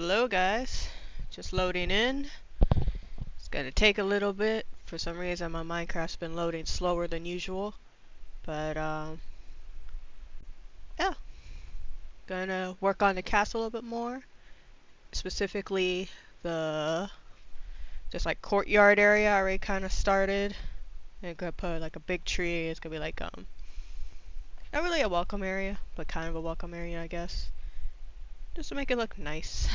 Hello guys, just loading in. It's gonna take a little bit. For some reason my Minecraft's been loading slower than usual. But yeah. Gonna work on the castle a little bit more. Specifically the just like courtyard area I already kinda started. And gonna put like a big tree. It's gonna be like not really a welcome area, but kind of a welcome area I guess. Just to make it look nice.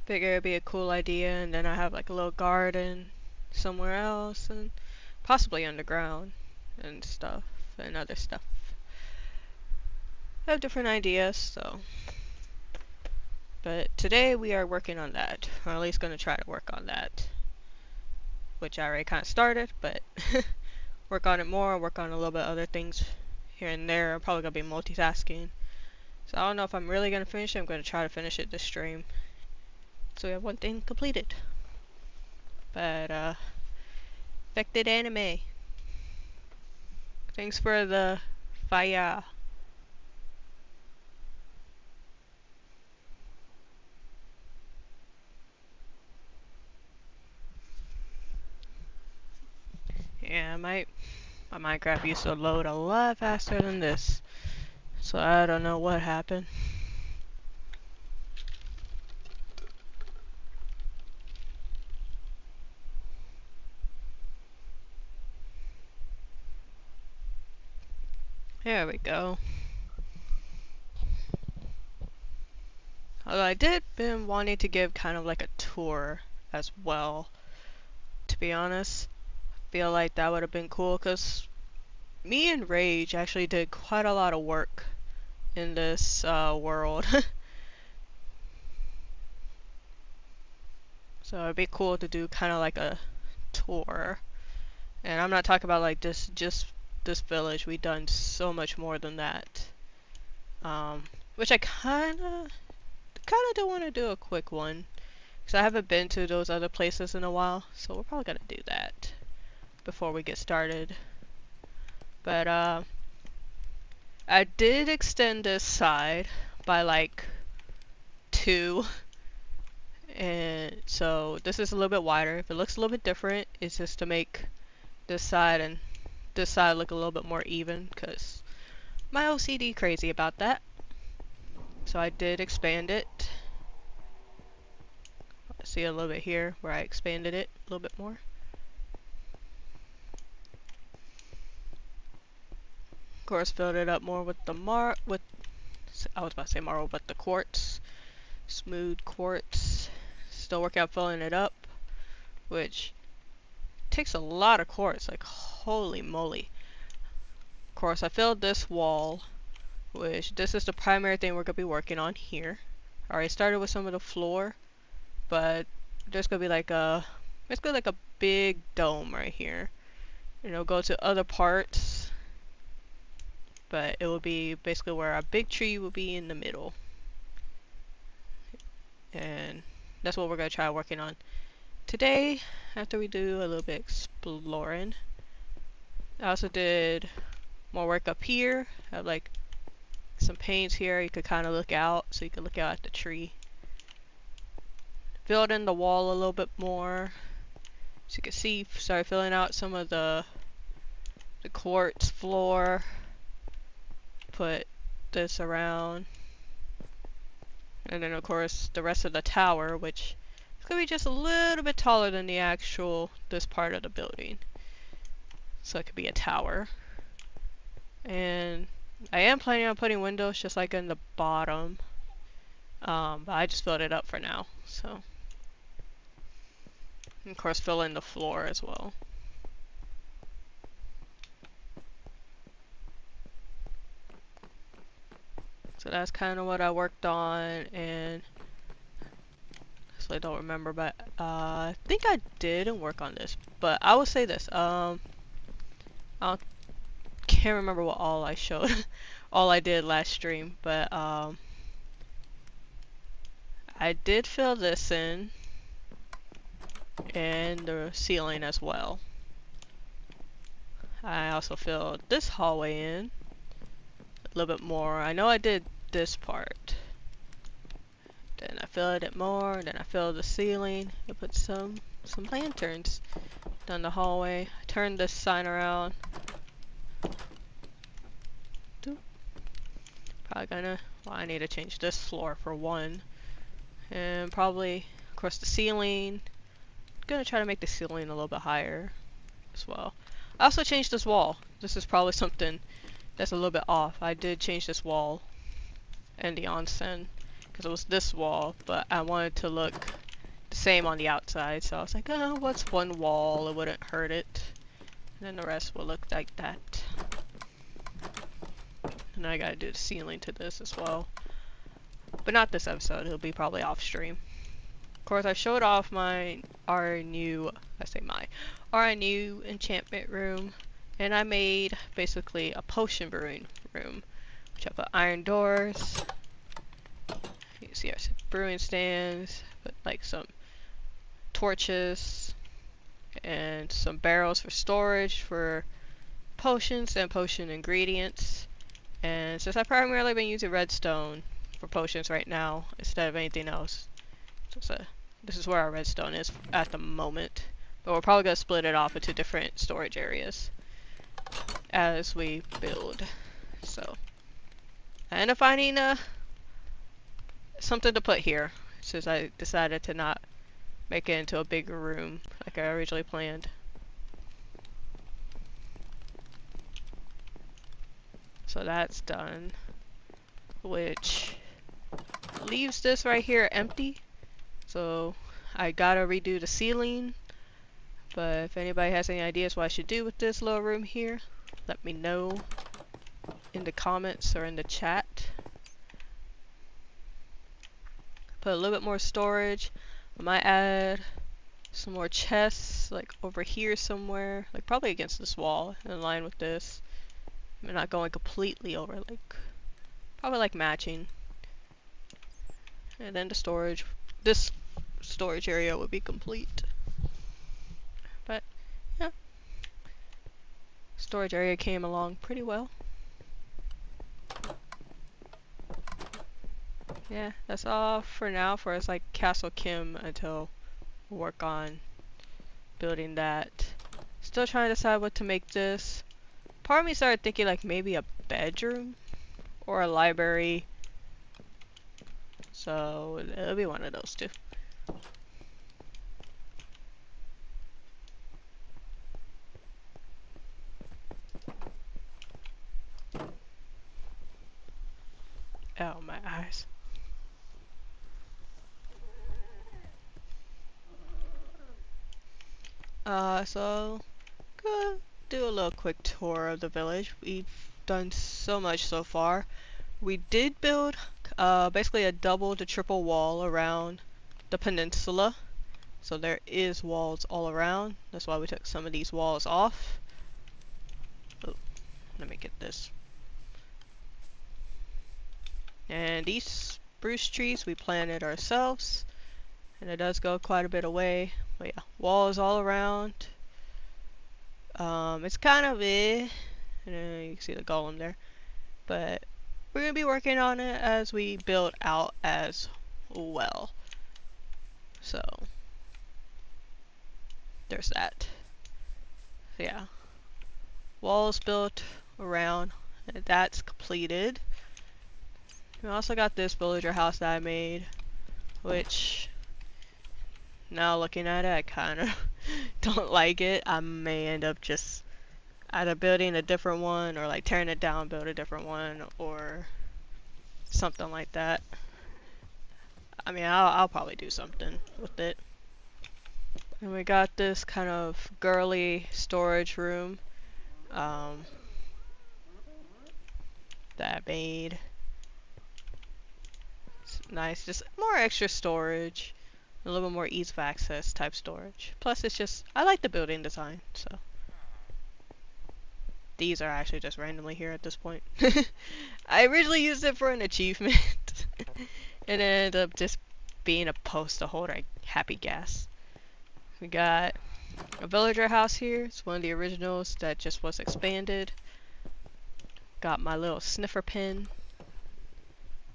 Figure it'd be a cool idea, and then I have like a little garden somewhere else, and possibly underground and stuff, and other stuff. I have different ideas, so. But today we are working on that, or at least going to try to work on that. Which I already kind of started, but work on it more, work on a little bit of other things here and there. I'm probably going to be multitasking. So I don't know if I'm really going to finish it. I'm going to try to finish it this stream. So we have one thing completed. But, affected anime. Thanks for the fire. Yeah, my Minecraft used to load a lot faster than this. So I don't know what happened. There we go. Although I did been wanting to give kind of like a tour as well. To be honest, feel like that would have been cool because me and Rage actually did quite a lot of work in this world. So it'd be cool to do kind of like a tour. And I'm not talking about like just this village. We've done so much more than that. Which I kinda do want to do a quick one. Because I haven't been to those other places in a while. So we're probably gonna do that before we get started. But I did extend this side by like 2. And so this is a little bit wider. If it looks a little bit different, it's just to make this side and this side look a little bit more even, because my OCD crazy about that. So I did expand it. See a little bit here where I expanded it a little bit more. Of course, filled it up more with the I was about to say marble, but the quartz, smooth quartz. Still working on filling it up, which takes a lot of quartz, like holy moly. Of course, I filled this wall, which this is the primary thing we're gonna be working on here. I already started with some of the floor, but there's gonna be like it's gonna be like a big dome right here. And it'll go to other parts, but it will be basically where our big tree will be in the middle. And that's what we're gonna try working on today after we do a little bit exploring. I also did more work up here. I have like some panes here you could kind of look out, so you can look out at the tree. Filled in the wall a little bit more, so you can see. Started filling out some of the quartz floor. Put this around, and then of course the rest of the tower, which is gonna be just a little bit taller than the actual this part of the building. So it could be a tower. And I am planning on putting windows just like in the bottom. But I just filled it up for now, so. And of course fill in the floor as well. So that's kind of what I worked on, and I don't remember, but I think I didn't work on this. But I will say this, I can't remember what all I showed, all I did last stream, but I did fill this in, and the ceiling as well. I also filled this hallway in, a little bit more. I know I did this part. Then I filled it more, then I filled the ceiling. I put some lanterns down the hallway. I turned this sign around. Probably gonna, well, I need to change this floor for one. And probably, of course, the ceiling. Gonna try to make the ceiling a little bit higher as well. I also changed this wall. This is probably something that's a little bit off. I did change this wall and the onsen because it was this wall, but I wanted to look the same on the outside, so I was like, oh, what's one wall? It wouldn't hurt it. And then the rest will look like that. And I gotta do the ceiling to this as well. But not this episode, it'll be probably off stream. Of course, I showed off our new enchantment room. And I made basically a potion brewing room. Which I put iron doors. You can see our brewing stands, put like some torches and some barrels for storage for potions and potion ingredients. And since I've primarily been using redstone for potions right now instead of anything else, so this is where our redstone is at the moment. But we're probably going to split it off into different storage areas as we build. So I ended up finding something to put here since I decided to not make it into a bigger room like I originally planned. So that's done, which leaves this right here empty. So I gotta redo the ceiling, but if anybody has any ideas what I should do with this little room here, let me know in the comments or in the chat. Put a little bit more storage. I might add some more chests like over here somewhere, like probably against this wall in line with this. I'm not going completely over, like probably like matching. And then the storage, this storage area would be complete. But yeah, storage area came along pretty well. Yeah, that's all for now for us like Castle Kim until we work on building that. Still trying to decide what to make this. Part of me started thinking like maybe a bedroom or a library. So it'll be one of those two. Oh, my eyes. So gonna do a little quick tour of the village. We've done so much so far. We did build basically a double to triple wall around the peninsula. So there is walls all around. That's why we took some of these walls off. Oh, let me get this. And these spruce trees we planted ourselves. And it does go quite a bit away. But yeah, walls all around. It's kind of you can see the golem there. But we're going to be working on it as we build out as well. So there's that. So yeah, walls built around, and that's completed. We also got this villager house that I made, which now looking at it, I kind of don't like it. I may end up just either building a different one or like tearing it down, build a different one or something like that. I mean, I'll probably do something with it. And we got this kind of girly storage room that I made. It's nice, just more extra storage, a little bit more ease of access type storage. Plus, it's just, I like the building design, so. These are actually just randomly here at this point. I originally used it for an achievement. And it ended up just being a post to hold our happy gas. We got a villager house here. It's one of the originals that just was expanded. Got my little sniffer pin.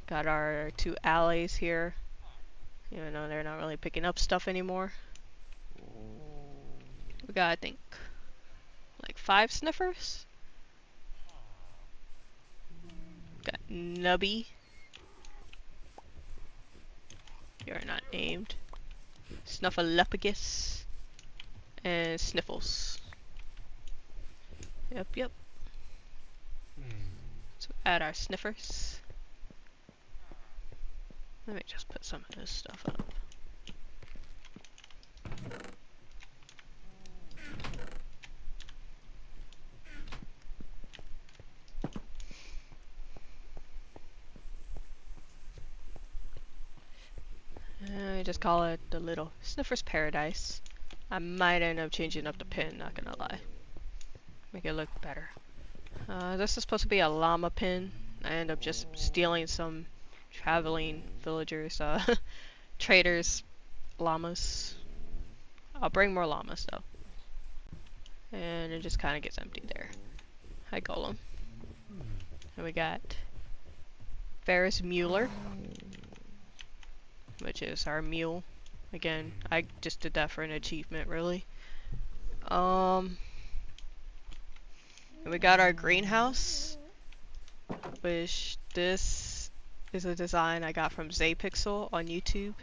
Got our 2 allies here. Even though they're not really picking up stuff anymore. We got, I think, like 5 sniffers. Got Nubby. You're not named. Snuffleupagus. And Sniffles. Yep, yep. So add our sniffers. Let me just put some of this stuff up. I just call it the little Sniffer's Paradise. I might end up changing up the pin, not gonna lie. Make it look better. This is supposed to be a llama pin. I end up just stealing some traveling villagers, traders, llamas. I'll bring more llamas though. And it just kind of gets empty there. Hi Golem. And we got Ferris Mueller, which is our mule. Again, I just did that for an achievement, really. And we got our greenhouse, which this is a design I got from Zapixel on YouTube.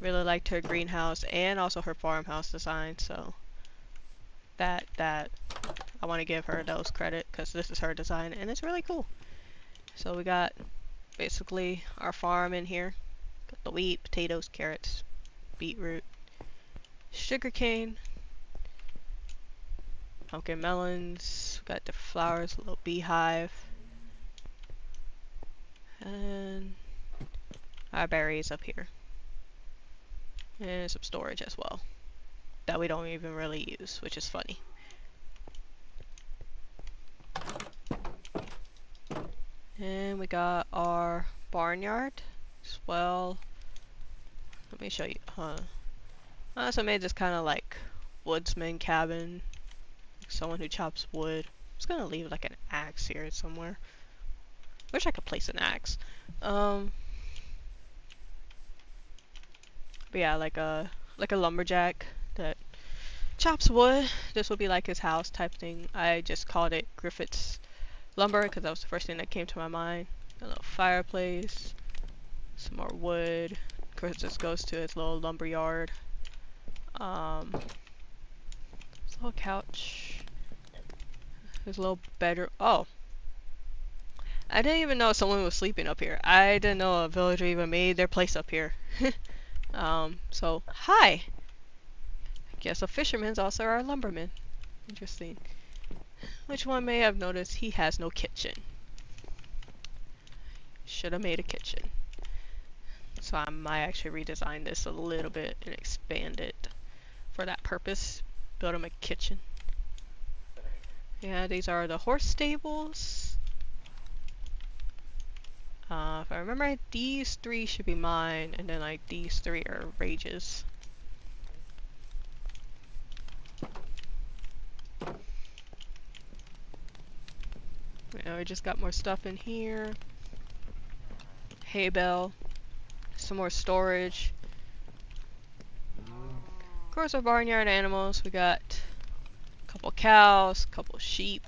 Really liked her greenhouse and also her farmhouse design, so that I want to give her those credit because this is her design and it's really cool. So we got basically our farm in here. Got the wheat, potatoes, carrots, beetroot, sugarcane, pumpkin melons, got the flowers, a little beehive, and our berries up here. And some storage as well that we don't even really use, which is funny. And we got our barnyard as well. Let me show you. I also made this kind of like woodsman cabin. Someone who chops wood. I'm just gonna leave like an axe here somewhere. Wish I could place an axe. But yeah, like a lumberjack that chops wood. This will be like his house type thing. I just called it Griffith's Lumber because that was the first thing that came to my mind. A little fireplace, some more wood. Of course, this goes to his little lumber yard. His little couch. His little bedroom. Oh, I didn't even know someone was sleeping up here. I didn't know a villager even made their place up here. So hi. I guess a fisherman's also our lumberman. Interesting. Which one may have noticed he has no kitchen. Should have made a kitchen. So I might actually redesign this a little bit and expand it for that purpose. Build him a kitchen. Yeah, these are the horse stables. If I remember right, these 3 should be mine, and then like these 3 are Rage's. Yeah, we just got more stuff in here. Hay bale. Some more storage. Of course, our barnyard animals. We got a couple cows, a couple sheep,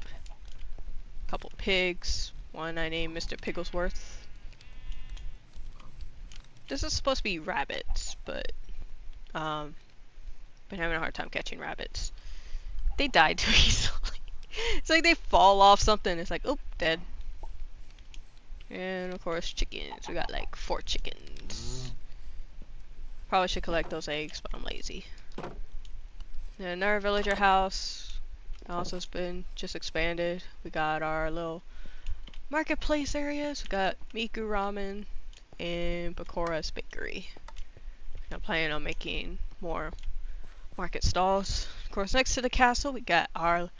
a couple pigs. One I named Mr. Pigglesworth. This is supposed to be rabbits, but been having a hard time catching rabbits. They die too easily. It's like they fall off something. It's like, oop, dead. And of course, chickens. We got like 4 chickens. Probably should collect those eggs, but I'm lazy. And another villager house. Also has been just expanded. We got our little marketplace areas. We got Miku Ramen and Bakura's Bakery. I'm planning on making more market stalls. Of course, next to the castle, we got our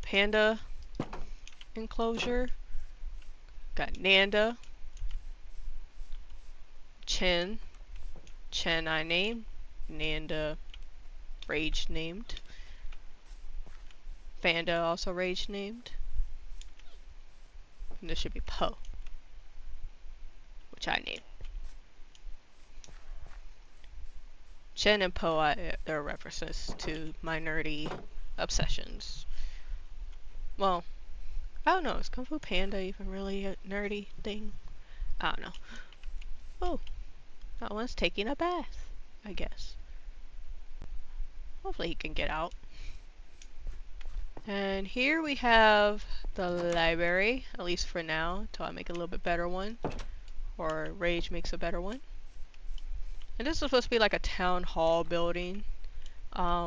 panda enclosure. Got Nanda, Chen I named, Nanda Rage named, Panda also Rage named. And this should be Poe, which I named. Chen and Poe, they're references to my nerdy obsessions. Well, I don't know, is Kung Fu Panda even really a nerdy thing? I don't know. Oh, that one's taking a bath, I guess. Hopefully he can get out. And here we have the library, at least for now, until I make a little bit better one. Or Rage makes a better one. And this is supposed to be like a town hall building,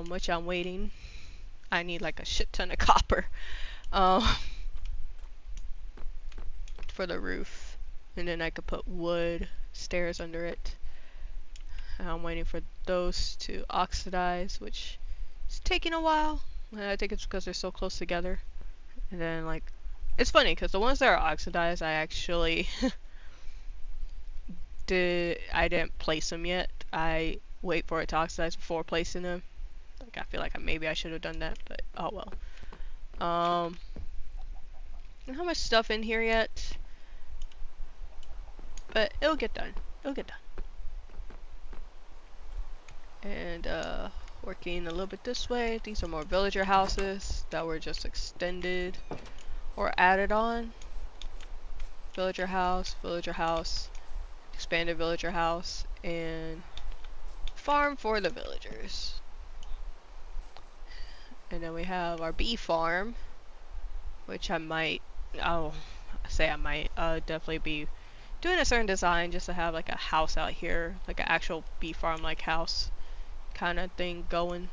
which I'm waiting. I need like a shit ton of copper for the roof. And then I could put wood stairs under it. I'm waiting for those to oxidize, which is taking a while. I think it's because they're so close together. And then like, it's funny because the ones that are oxidized, I actually I didn't place them yet. I wait for it to oxidize before placing them. Like I feel like maybe I should have done that, but oh well. Not how much stuff in here yet, but it'll get done. It'll get done. And working a little bit this way. These are more villager houses that were just extended or added on. Villager house, expanded villager house, and farm for the villagers. And then we have our bee farm, which I might, definitely be doing a certain design just to have like a house out here, like an actual bee farm like house kind of thing going,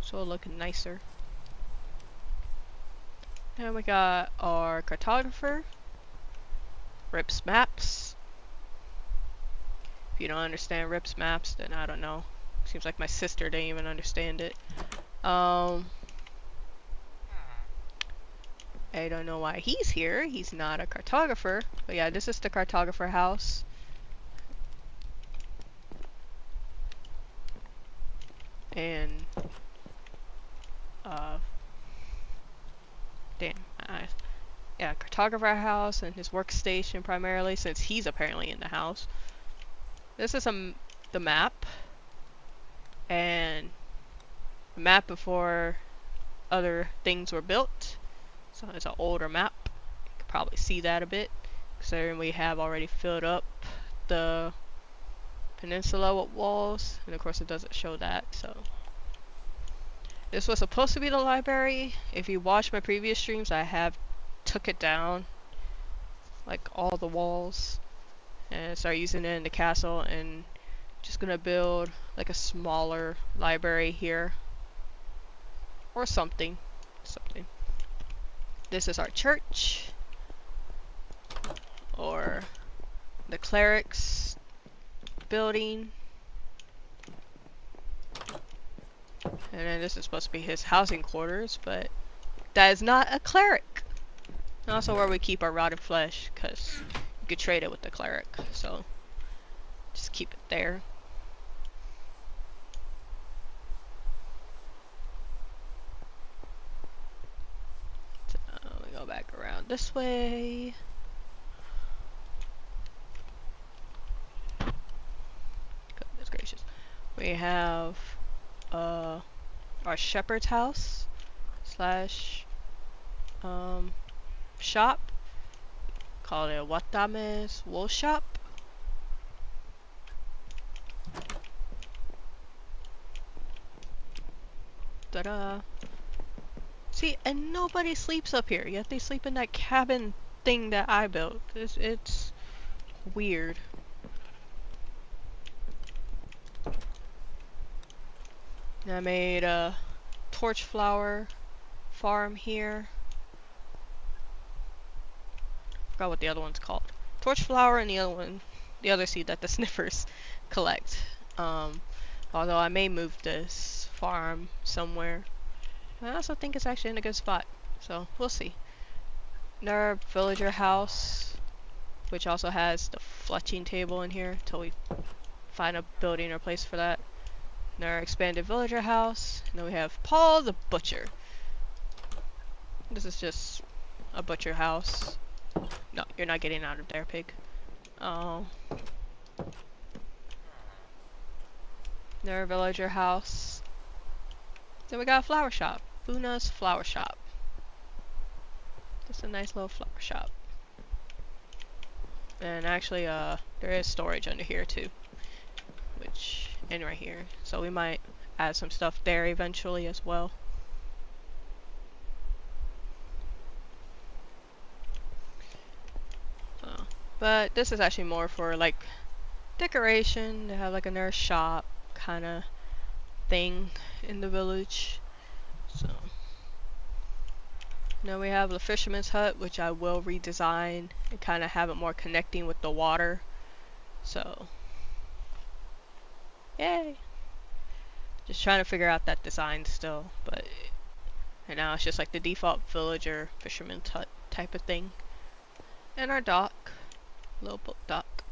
so it'll look nicer. And we got our cartographer, Rips Maps. If you don't understand Rips Maps, then I don't know. Seems like my sister didn't even understand it. I don't know why he's here. He's not a cartographer. But yeah, this is the cartographer house. And yeah, cartographer house and his workstation primarily, since he's apparently in the house. This is the map, and the map before other things were built. So it's an older map. You can probably see that a bit, considering we have already filled up the peninsula with walls, and of course it doesn't show that. So this was supposed to be the library. If you watch my previous streams, I have took it down, like all the walls, and start using it in the castle, and just gonna build like a smaller library here or something. This is our church, or the clerics building. And then this is supposed to be his housing quarters, but that is not a cleric. And also where we keep our rotted flesh, because you could trade it with the cleric, so just keep it there. So we go back around this way. Goodness gracious. We have our shepherd's house slash shop. Call it a Watame's wool shop. Ta-da! See, and nobody sleeps up here, yet they sleep in that cabin thing that I built. It's weird. And I made a torch flower farm here. Forgot what the other one's called. Torch flower, and the other seed that the sniffers collect. Although I may move this farm somewhere. I also think it's actually in a good spot, so we'll see. Another villager house, which also has the fletching table in here until we find a building or place for that. Another expanded villager house, and then we have Paul the Butcher. This is just a butcher house. No, you're not getting out of there, pig. Oh. Their villager house. Then we got a flower shop. Buna's flower shop. Just a nice little flower shop. And actually, there is storage under here too. And right here. So we might add some stuff there eventually as well. But this is actually more for like decoration. They have like a nurse shop kind of thing in the village. So now we have the fisherman's hut, which I will redesign and kind of have it more connecting with the water. So yay! Just trying to figure out that design still, but and now it's just like the default villager fisherman's hut type of thing. And our dock, little boat dock.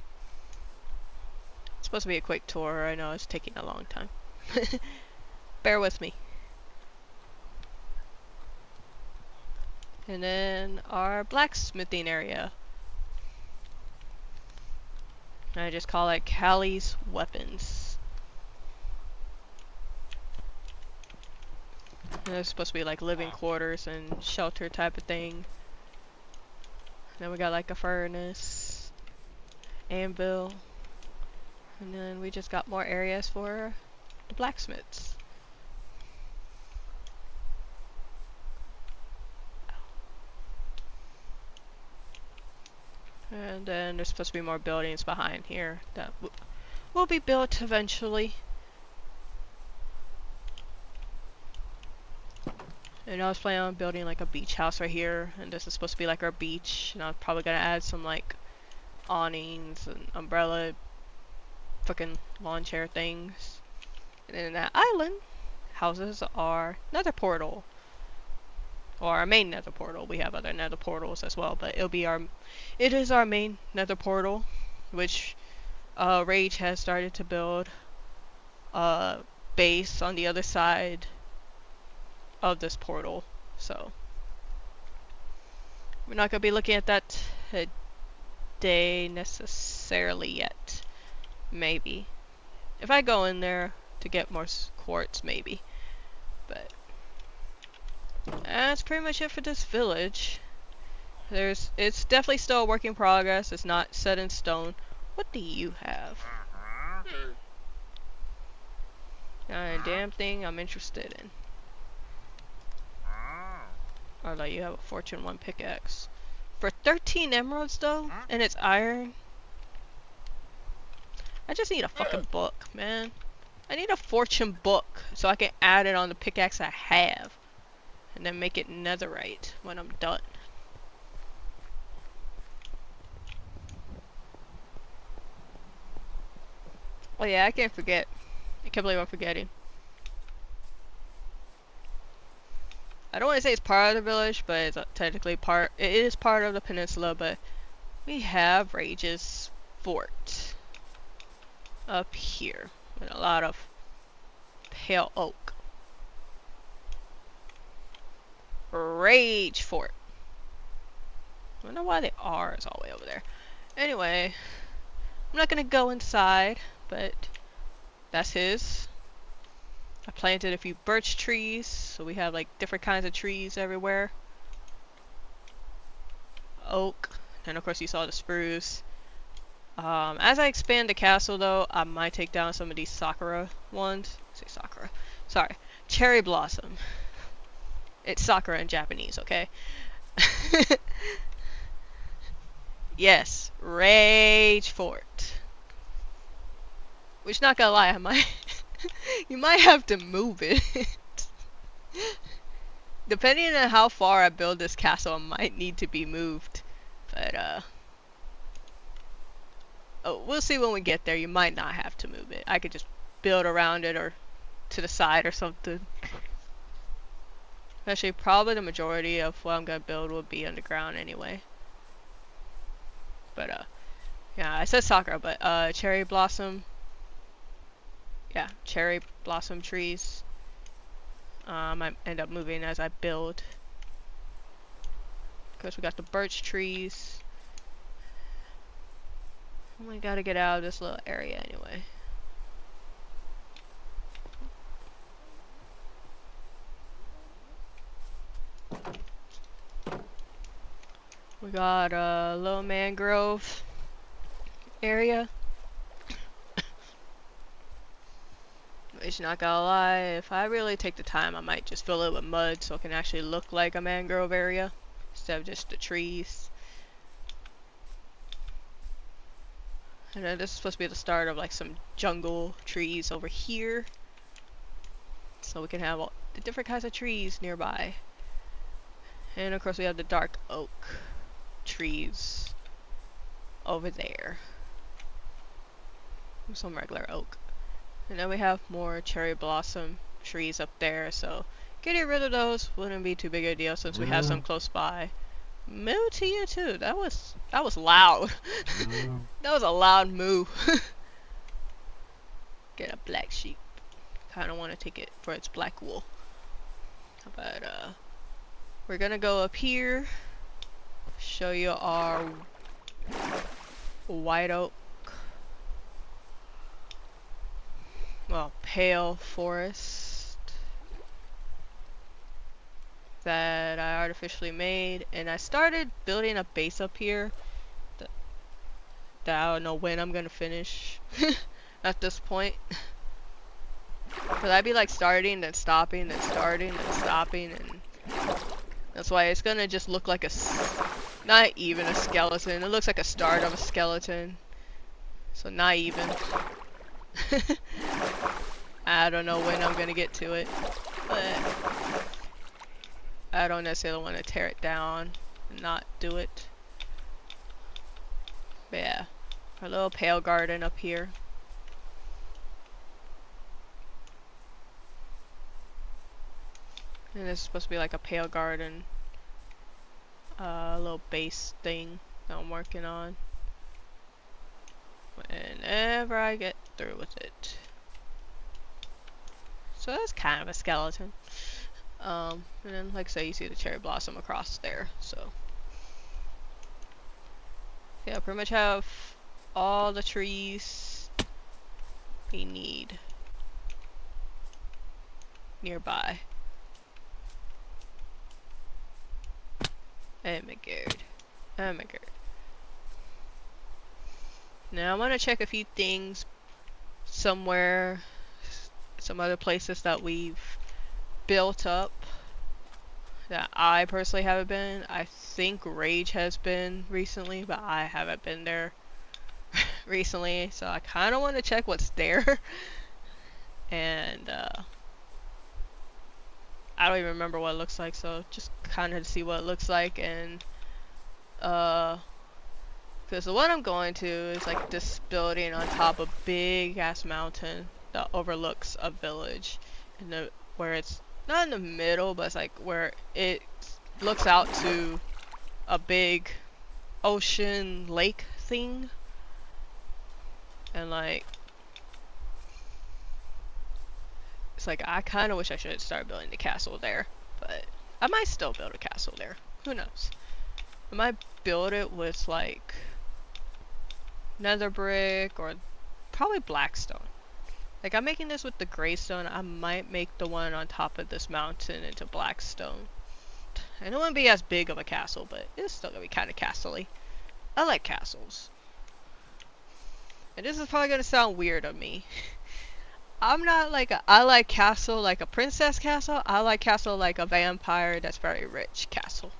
It's supposed to be a quick tour. I know it's taking a long time. Bear with me. And then our blacksmithing area. I just call it Callie's Weapons. And it's supposed to be like living quarters and shelter type of thing. Then we got like a furnace, anvil, and then we just got more areas for the blacksmiths. And then there's supposed to be more buildings behind here that will be built eventually. And I was planning on building like a beach house right here, and this is supposed to be like our beach, and I'm probably gonna add some like awnings and umbrella fucking lawn chair things. And then that island houses our nether portal. Or our main nether portal. We have other nether portals as well, but it is our main nether portal, which Rage has started to build a base on the other side of this portal. So we're not gonna be looking at that today necessarily yet. Maybe. If I go in there to get more quartz, maybe. But that's pretty much it for this village. It's definitely still a work in progress. It's not set in stone. What do you have? Not a damn thing I'm interested in. Oh, like you have a Fortune 1 pickaxe. For 13 emeralds though, and it's iron. I just need a fucking book, man. I need a fortune book so I can add it on the pickaxe I have. And then make it netherite when I'm done. Oh yeah, I can't forget. I can't believe I'm forgetting. I don't want to say it's part of the village, but it's technically part. It is part of the peninsula, but we have Rage's fort up here with a lot of pale oak. Rage fort. I don't know why the R is all the way over there. Anyway, I'm not gonna go inside, but that's his. I planted a few birch trees, so we have like different kinds of trees everywhere. Oak, and of course you saw the spruce. As I expand the castle though, I might take down some of these sakura ones. Say sakura. Sorry. Cherry blossom. It's sakura in Japanese, okay? Yes, Rage Fort. Which, not gonna lie, I might you might have to move it. Depending on how far I build this castle, it might need to be moved. But oh, we'll see when we get there. You might not have to move it. I could just build around it or to the side or something. Actually, probably the majority of what I'm gonna build will be underground anyway. But yeah, I said sakura, but cherry blossom. Yeah, cherry blossom trees. I might end up moving as I build. Because we got the birch trees. We gotta get out of this little area anyway. We got a little mangrove area. Which, not gonna lie, if I really take the time, I might just fill it with mud so it can actually look like a mangrove area instead of just the trees. And then this is supposed to be the start of like some jungle trees over here, so we can have all the different kinds of trees nearby. And of course we have the dark oak trees over there. Some regular oak. And then we have more cherry blossom trees up there, so getting rid of those wouldn't be too big a deal since we have some close by. Moo to you too. That was loud. That was a loud moo. Get a black sheep. Kinda wanna take it for its black wool. But we're gonna go up here, show you our white oak, well, pale forest that I artificially made, and I started building a base up here that I don't know when I'm gonna finish at this point. Cause I'd be like starting, then stopping, then starting, then stopping, and that's why it's gonna just look like not even a skeleton. It looks like a start of a skeleton. So not even. I don't know when I'm gonna get to it, but I don't necessarily want to tear it down and not do it. But yeah, our little pale garden up here. And this is supposed to be like a pale garden, little base thing that I'm working on. Whenever I get through with it. So that's kind of a skeleton. And then, like I say, you see the cherry blossom across there. So yeah, pretty much have all the trees we need nearby. Oh my god. Oh my god. Now I want to check a few things somewhere, some other places that we've built up that I personally haven't been. I think Rage has been recently, but I haven't been there recently, so I kind of want to check what's there. And I don't even remember what it looks like, so just kind of to see what it looks like. And because the one I'm going to is like this building on top of a big ass mountain that overlooks a village, and where it's not in the middle, but it's like where it looks out to a big ocean lake thing. And like, it's like I kind of wish I should start building the castle there, but I might still build a castle there. Who knows? I might build it with like nether brick or probably blackstone. Like, I'm making this with the greystone. I might make the one on top of this mountain into blackstone. And it wouldn't be as big of a castle, but it's still gonna be kind of castle-y. I like castles. And this is probably gonna sound weird of me. I'm not like I like castle like a princess castle. I like castle like a vampire that's very rich castle.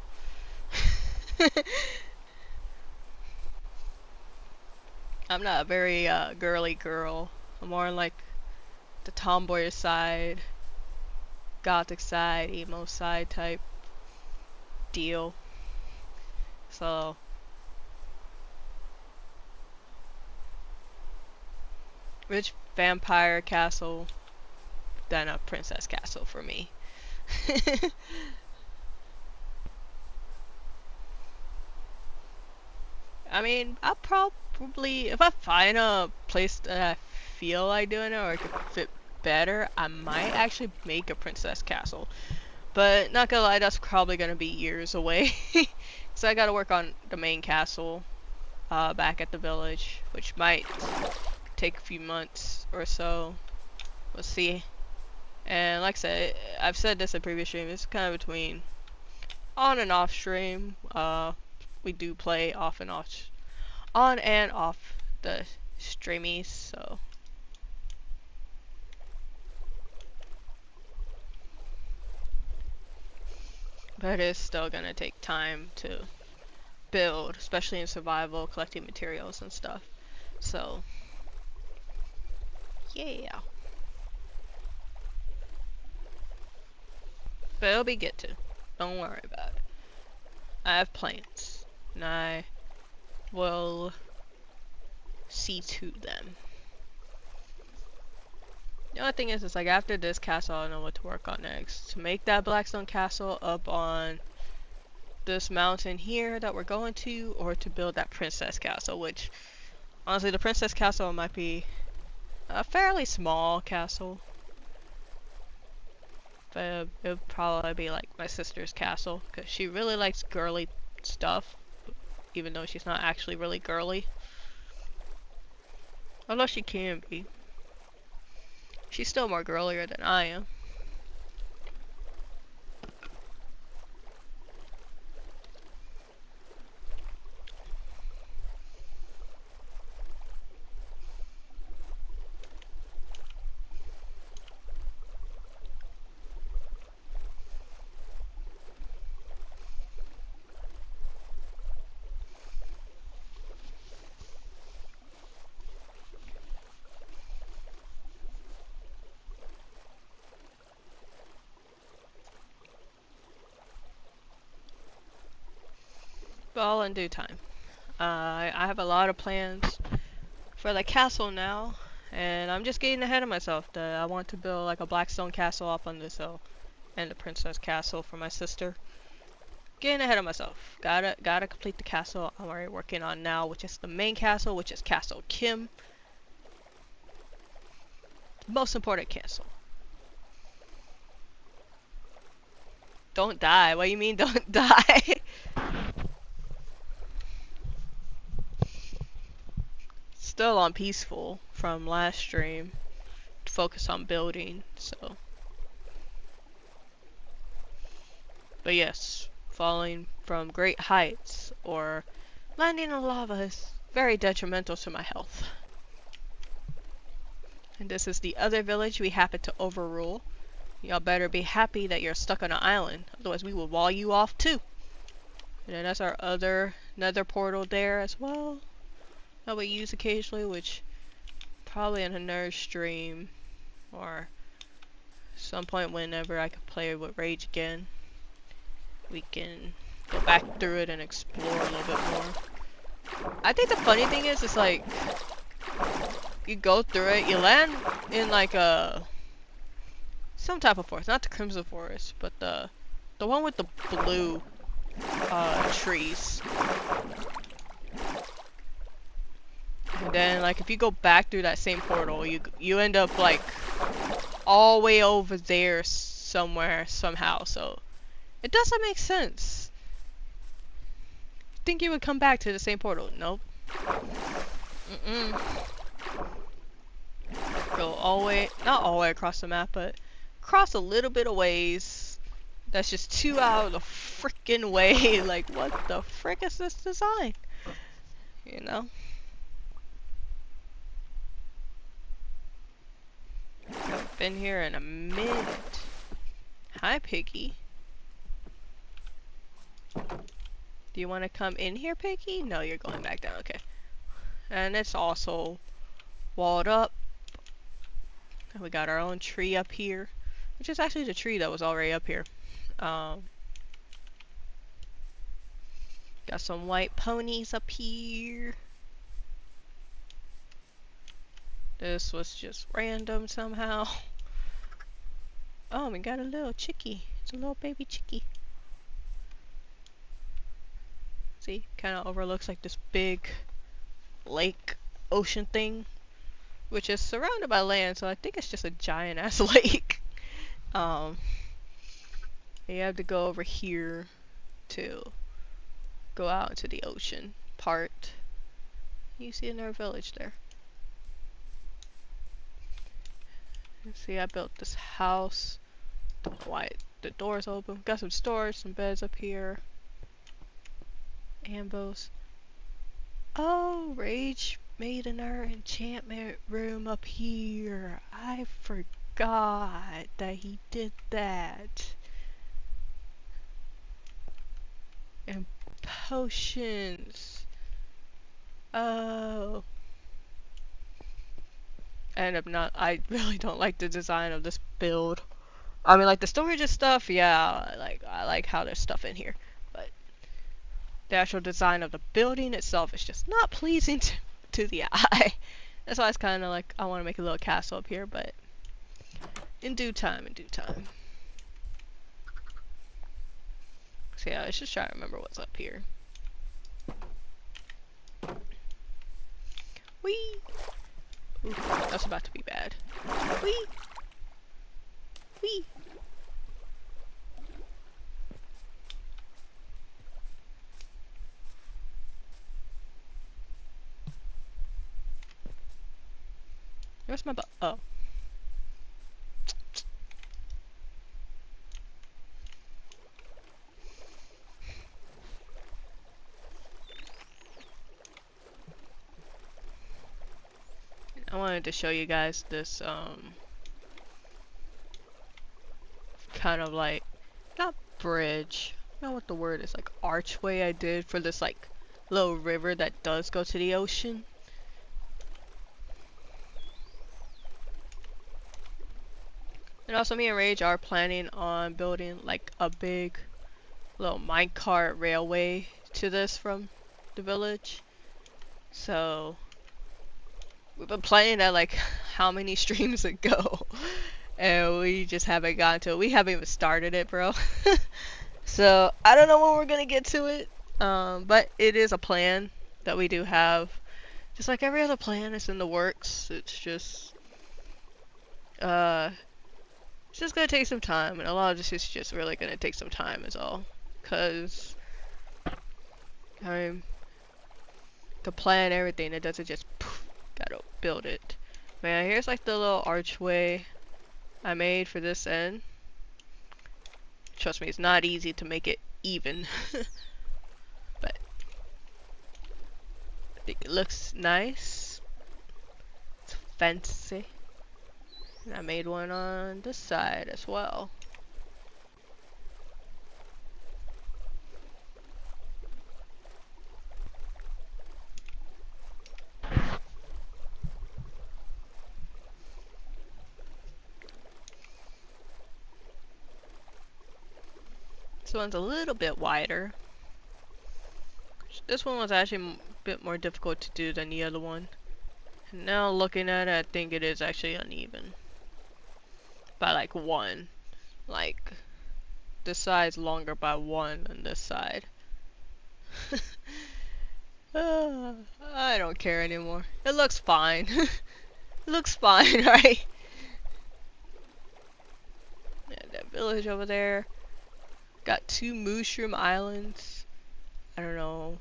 I'm not a very girly girl. I'm more like the tomboy side, gothic side, emo side type deal. So rich vampire castle than a princess castle for me. I mean, I'll probably, if I find a place that I feel like doing it or it could fit better, I might actually make a princess castle. But not gonna lie, that's probably gonna be years away. So I gotta work on the main castle back at the village, which might take a few months or so. We'll see. And like I said, I've said this in previous stream, it's kind of between on and off stream. We do play off and off, on and off the streamies, so. But it is still gonna take time to build, especially in survival, collecting materials and stuff. So, yeah. But it'll be good too. Don't worry about it. I have plans, and I will see to them. The only thing is like after this castle, I don't know what to work on next. To make that blackstone castle up on this mountain here that we're going to, or to build that princess castle, which honestly the princess castle might be a fairly small castle. But it would probably be like my sister's castle, because she really likes girly stuff, even though she's not actually really girly. Although she can be. She's still more girlier than I am. But all in due time. I have a lot of plans for the castle now, and I'm just getting ahead of myself. I want to build like a blackstone castle up on this hill, and the princess castle for my sister. Getting ahead of myself. Gotta complete the castle I'm already working on now, which is the main castle, which is Castle Kim. Most important castle. Don't die. What do you mean don't die? Still on peaceful from last stream. Focus on building, so. But yes, falling from great heights or landing in lava is very detrimental to my health. And this is the other village we happen to overrule. Y'all better be happy that you're stuck on an island, otherwise we will wall you off too. And then that's our other nether portal there as well, that we use occasionally, which probably in another stream or some point whenever I could play with Rage again, we can go back through it and explore a little bit more. I think the funny thing is, it's like you go through it, you land in like some type of forest, not the Crimson Forest, but the one with the blue trees. And then like if you go back through that same portal, you end up like all the way over there somewhere somehow. So it doesn't make sense. Think you would come back to the same portal? Nope. Go all the way, not all the way across the map, but cross a little bit of ways. That's just too out of the freaking way. Like, what the frick is this design? You know? I've been here in a minute. Hi, Piggy. Do you want to come in here, Piggy? No, you're going back down. Okay. And it's also walled up. And we got our own tree up here, which is actually the tree that was already up here. Got some white ponies up here. This was just random somehow. Oh, we got a little chickie. It's a little baby chickie. See, kind of overlooks like this big lake ocean thing, which is surrounded by land, so I think it's just a giant ass lake. You have to go over here to go out into the ocean part. You see another village there. You see, I built this house. Don't know why the door's open. Got some storage, some beds up here. Ambos. Oh, Rage made another enchantment room up here. I forgot that he did that. And potions. Oh. I really don't like the design of this build. I mean, like the storage and stuff, yeah, I like how there's stuff in here, but the actual design of the building itself is just not pleasing to the eye. That's why it's kind of like I want to make a little castle up here, but in due time, in due time. So yeah, let's just try to remember what's up here. Whee! Ooh, that's about to be bad. Whee! Whee! Where's my oh. I wanted to show you guys this, kind of like, not bridge, I don't know what the word is, like archway I did for this, like, little river that does go to the ocean. And also me and Rage are planning on building, like, a big little minecart railway to this from the village. So we've been playing that like how many streams ago and we just haven't gotten to it. We haven't even started it, bro. So I don't know when we're gonna get to it, but it is a plan that we do have. Just like every other plan, it's in the works. It's just gonna take some time, and a lot of this is just really gonna take some time is all, cause to plan everything, it doesn't just poof, gotta build it. Man, here's like the little archway I made for this end. Trust me, it's not easy to make it even. But I think it looks nice. It's fancy. And I made one on this side as well. This one's a little bit wider. This one was actually a bit more difficult to do than the other one. And now looking at it, I think it is actually uneven. By like one. Like, this side's longer by one than this side. I don't care anymore. It looks fine. It looks fine, right? And that village over there. Got 2 mushroom islands. I don't know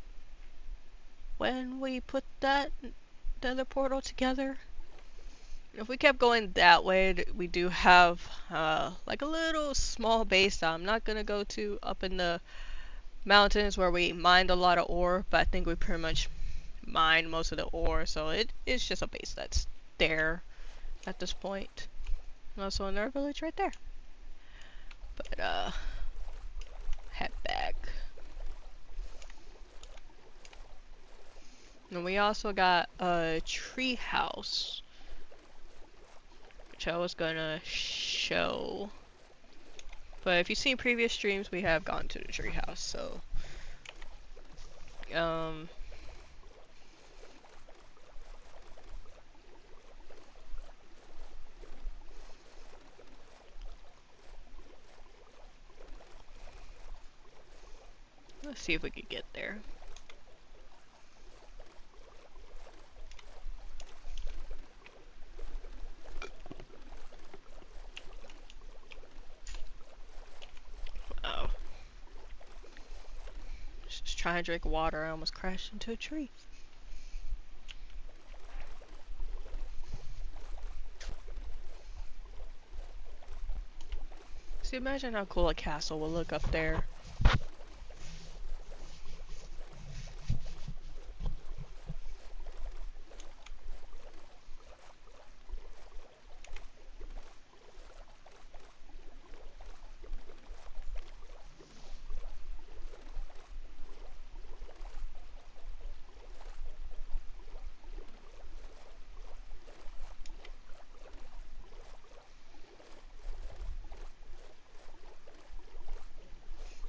when we put that the other portal together. If we kept going that way, we do have like a little small base that I'm not gonna go to up in the mountains where we mined a lot of ore, but I think we pretty much mined most of the ore, so it's just a base that's there at this point. And also another village right there. But head back. And we also got a tree house, which I was gonna show. But if you've seen previous streams, we have gone to the tree house, so let's see if we could get there. trying to drink water. I almost crashed into a tree. So imagine how cool a castle will look up there.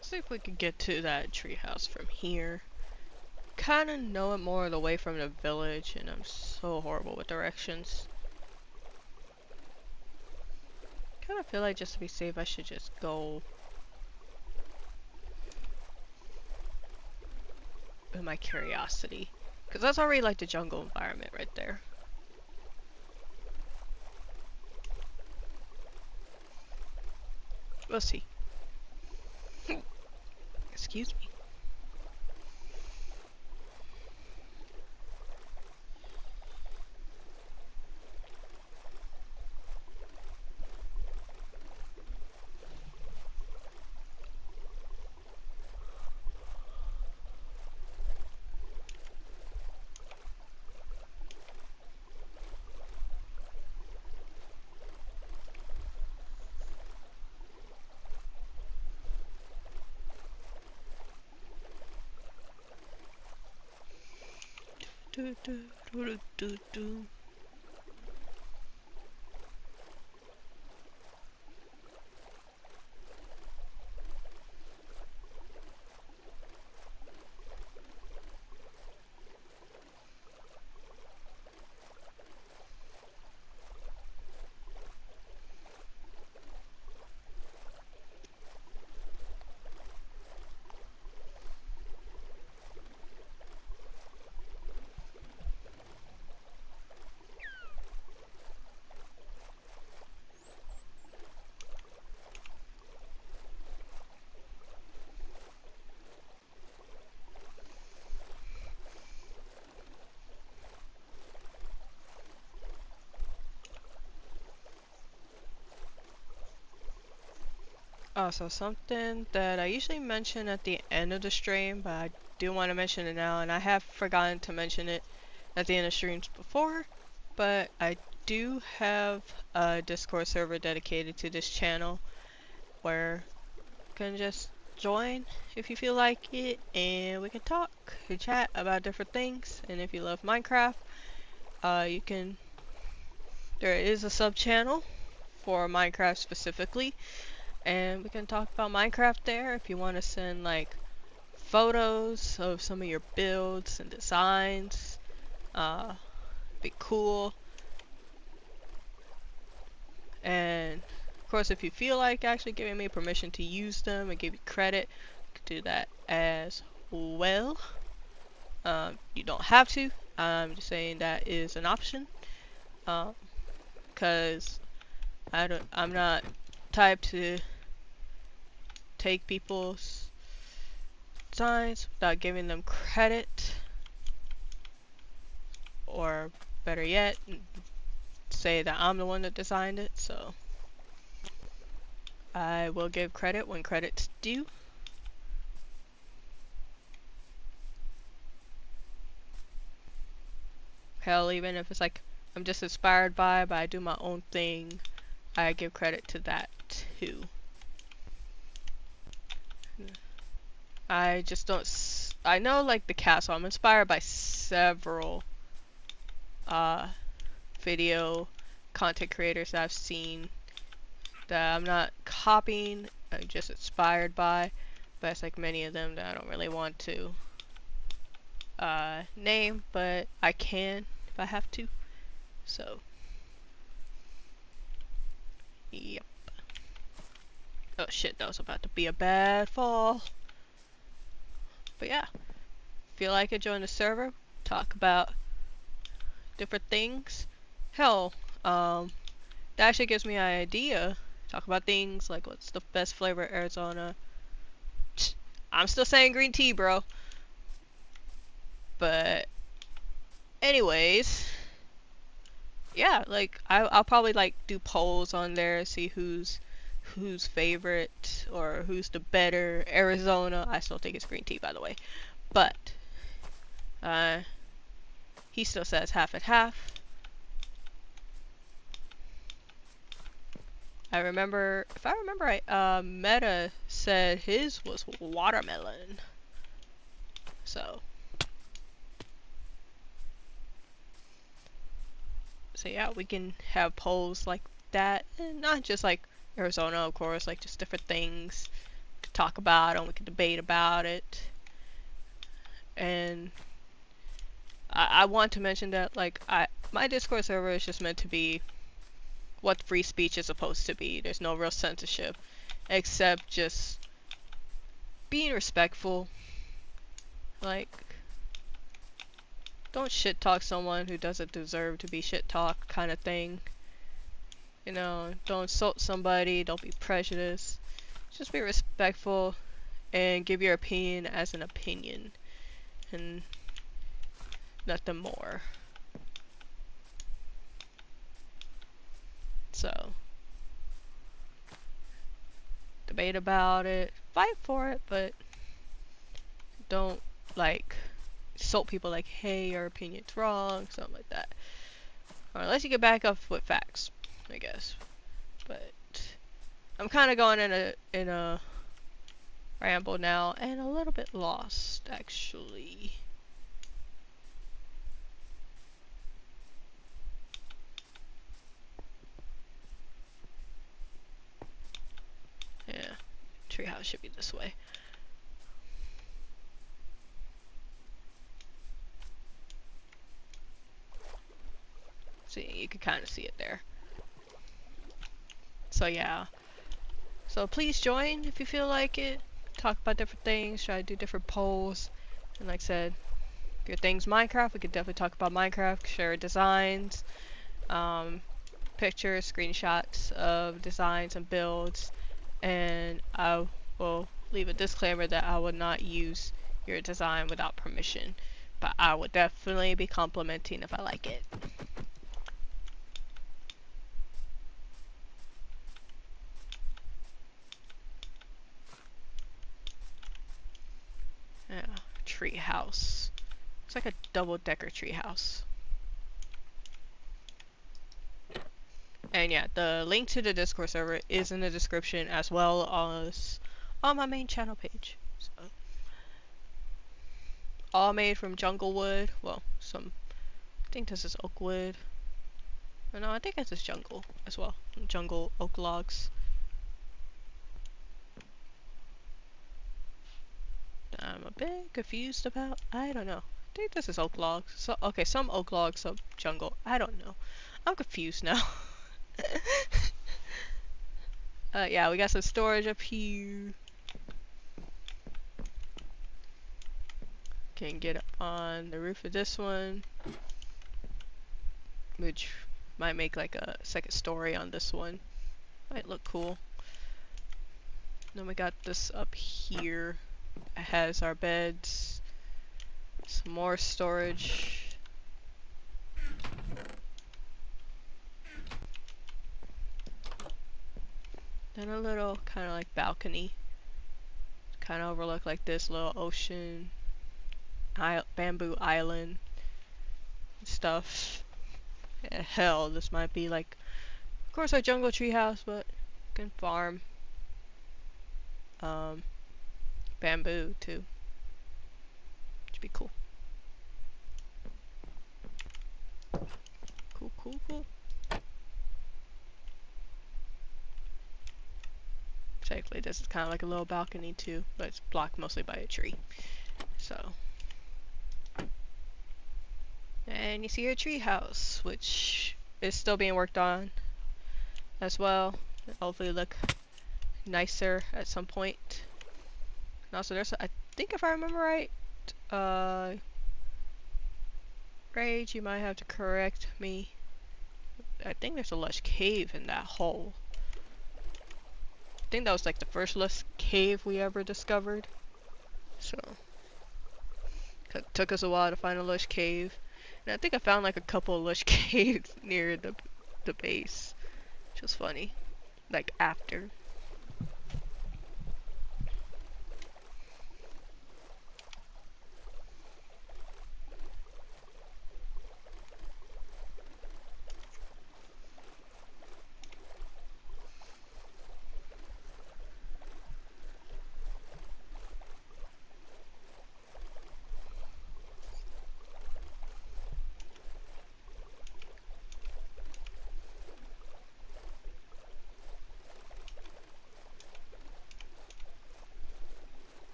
See if we can get to that treehouse from here. Kind of know it more the way from the village, and I'm so horrible with directions. Kind of feel like just to be safe, I should just go with my curiosity, because that's already like the jungle environment right there. We'll see. Excuse me. Do, do, do, do, do. So something that I usually mention at the end of the stream, but I do want to mention it now, and I have forgotten to mention it at the end of streams before, but I do have a Discord server dedicated to this channel where you can just join if you feel like it, and we can talk and chat about different things. And if you love Minecraft, you can, there is a sub channel for Minecraft specifically, and we can talk about Minecraft there. If you want to send like photos of some of your builds and designs, be cool. And of course, if you feel like actually giving me permission to use them and give you credit, you can do that as well. You don't have to. I'm just saying that is an option, because I'm not type to take people's designs without giving them credit, or better yet, say that I'm the one that designed it. So I will give credit when credit's due. Hell, even if it's like I'm just inspired by, but I do my own thing, I give credit to that too. I just don't I know like the castle, I'm inspired by several video content creators that I've seen that I'm not copying, I'm just inspired by, but it's like many of them that I don't really want to name, but I can if I have to. So yep. Oh shit, that was about to be a bad fall. But yeah, feel like it, join the server, talk about different things. Hell, that actually gives me an idea. Talk about things like what's the best flavor of Arizona. I'm still saying green tea, bro. But anyways, yeah, like I'll probably like do polls on there, see who's favorite or who's the better Arizona. I still think it's green tea, by the way, but uh, he still says half and half. I remember, if I remember right, Meta said his was watermelon. So yeah, we can have polls like that, and not just like Arizona, of course, like just different things we could talk about and we could debate about it. And I want to mention that like my Discord server is just meant to be what free speech is supposed to be. There's no real censorship, except just being respectful. Like, don't shit talk someone who doesn't deserve to be shit talked, kind of thing. You know, don't insult somebody, don't be prejudiced. Just be respectful and give your opinion as an opinion and nothing more. So, debate about it, fight for it, but don't like insult people like, hey, your opinion's wrong, something like that. Or unless you get back up with facts, I guess. But I'm kind of going in a ramble now and a little bit lost, actually. Yeah, treehouse should be this way. See, you can kind of see it there. So yeah. So please join if you feel like it. Talk about different things, try to do different polls. And like I said, if your thing's Minecraft, we could definitely talk about Minecraft, share designs, pictures, screenshots of designs and builds. And I will leave a disclaimer that I would not use your design without permission. But I would definitely be complimenting if I like it. Yeah, tree house. It's like a double-decker tree house. And yeah, the link to the Discord server is in the description as well as on my main channel page. So, all made from jungle wood. Well, I think this is oak wood. Oh, no, I think this is jungle as well. Jungle oak logs. I'm a bit confused about. I don't know. I think this is oak logs. So okay, some oak logs, some jungle. I don't know. I'm confused now. Yeah, we got some storage up here. Can get up on the roof of this one, which might make like a second story on this one. Might look cool. Then we got this up here. It has our beds, some more storage. Then a little kind of like balcony. Kind of overlook like this little ocean, bamboo island stuff. Yeah, hell, this might be like, of course, a jungle treehouse, but you can farm bamboo too. Should be cool. Cool. Technically, this is kind of like a little balcony too, but it's blocked mostly by a tree. So, and you see your tree house, which is still being worked on as well. It'll hopefully look nicer at some point. And also, I think if I remember right, Rage, you might have to correct me. I think there's a lush cave in that hole. I think that was like the first lush cave we ever discovered. So, Took us a while to find a lush cave. And I think I found like a couple of lush caves near the base. Which was funny. Like after.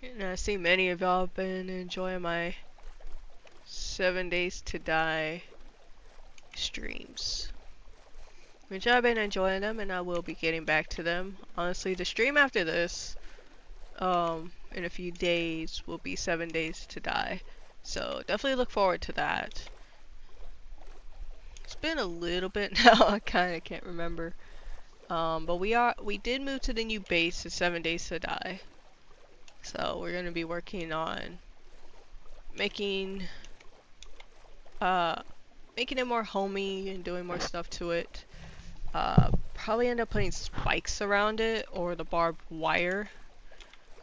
And I see many of y'all have been enjoying my 7 days to die streams. Which I've been enjoying them and I will be getting back to them. Honestly, the stream after this, in a few days will be 7 days to die. So definitely look forward to that. It's been a little bit now, I kinda can't remember. But we did move to the new base in 7 days to die. So we're gonna be working on making it more homey and doing more stuff to it. Probably end up putting spikes around it or the barbed wire,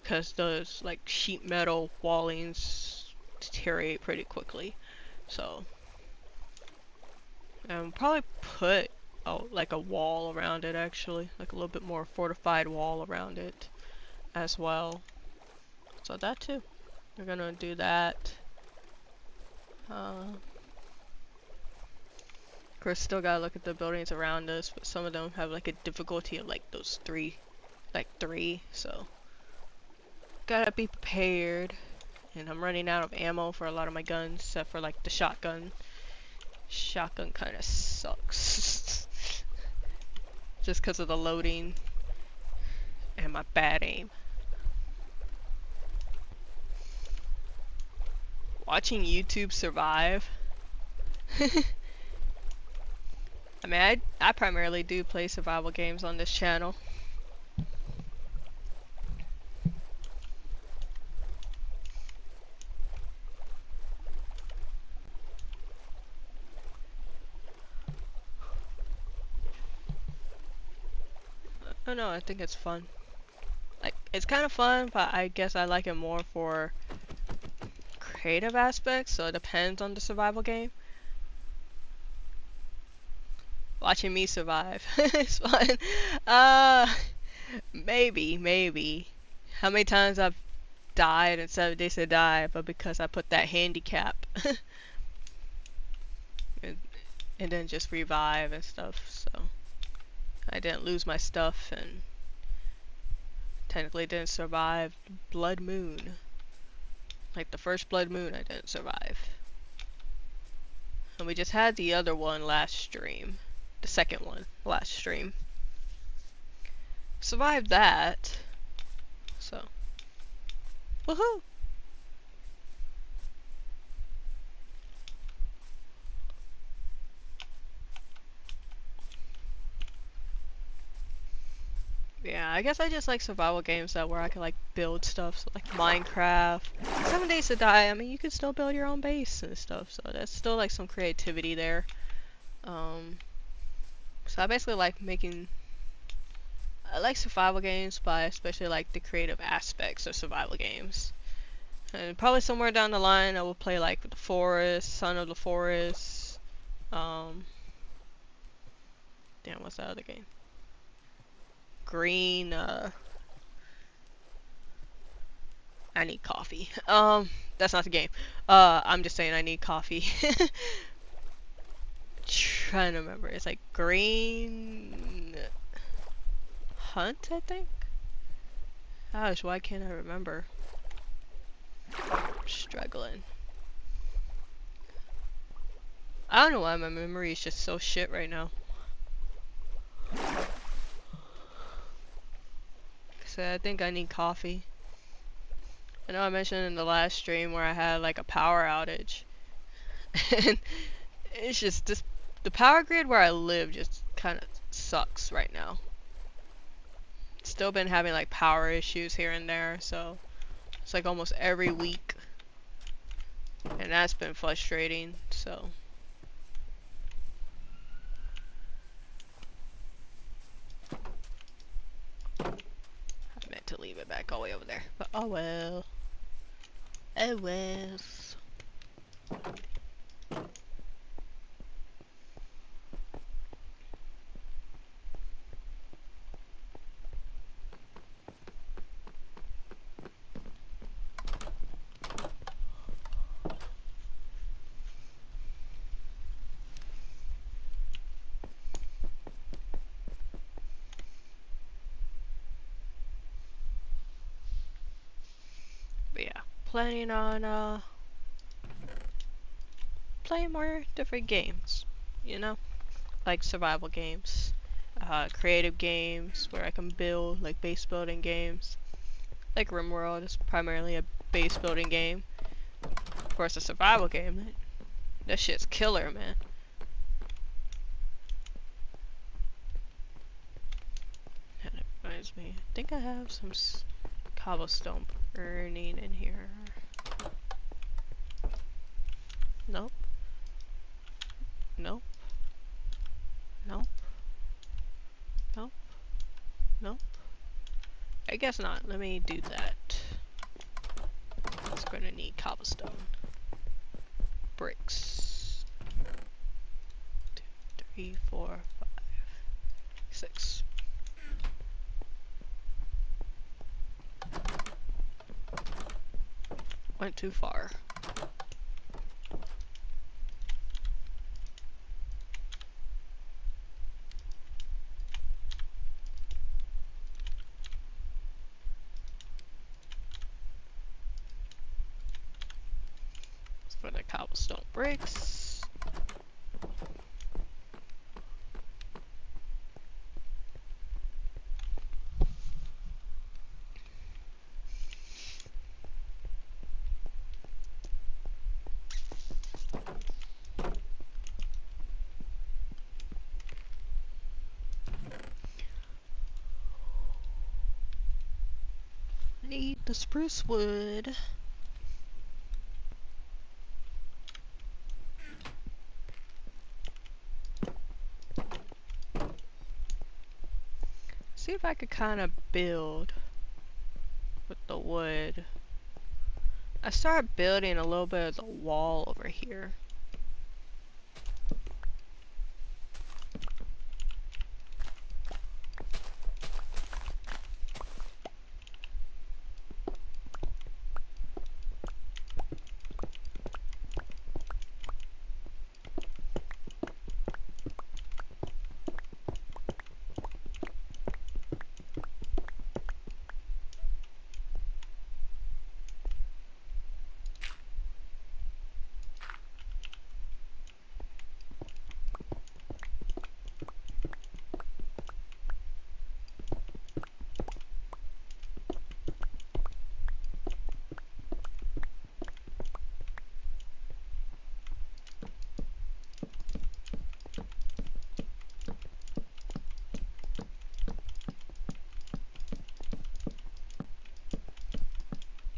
because those like sheet metal wallings deteriorate pretty quickly. So probably put like a wall around it, actually, like a little bit more fortified wall around it as well. So that too, we're gonna do that. Of course, still gotta look at the buildings around us, but some of them have like a difficulty of like those three, so gotta be prepared. And I'm running out of ammo for a lot of my guns, except for like the shotgun. Shotgun kind of sucks. Just because of the loading and my bad aim. Watching YouTube survive. I mean, I primarily do play survival games on this channel. I don't know, I think it's fun. Like, it's kind of fun, but I guess I like it more for creative aspects, so it depends on the survival game. Watching me survive is fun. Maybe. How many times I've died in 7 days to die, but because I put that handicap. and then just revive and stuff, so I didn't lose my stuff and technically didn't survive Blood Moon. Like the first Blood Moon I didn't survive. And we just had the other one last stream. The second one last stream. Survived that. So. Woohoo! Yeah, I guess I just like survival games that where I can like build stuff, so like Minecraft. 7 Days to Die, I mean you can still build your own base and stuff, so that's still like some creativity there. So I basically like I like survival games, but I especially like the creative aspects of survival games. And probably somewhere down the line I will play like The Forest, Son of the Forest. Damn, what's that other game? Green, I need coffee. That's not the game. I'm just saying I need coffee. Trying to remember. It's like Green Hunt, I think? Gosh, why can't I remember? I'm struggling. I don't know why my memory is just so shit right now. So I think I need coffee. I know I mentioned in the last stream where I had like a power outage. And it's just the power grid where I live just kind of sucks right now. still been having like power issues here and there, so it's like almost every week. And that's been frustrating, so. I meant to leave it back all the way over there, but oh well. Oh well. But yeah, planning on playing more different games, you know? Like survival games, creative games where I can build, like base building games. Like RimWorld is primarily a base building game. Of course, a survival game. That shit's killer, man. That reminds me, I think I have some cobblestone burning in here. Nope. Nope. Nope. Nope. Nope. I guess not. Let me do that. It's gonna need cobblestone. Bricks. 2, 3, 4, 5, 6. Went too far. For the cobblestone bricks. Need the spruce wood. See if I could kind of build with the wood. I started building a little bit of the wall over here.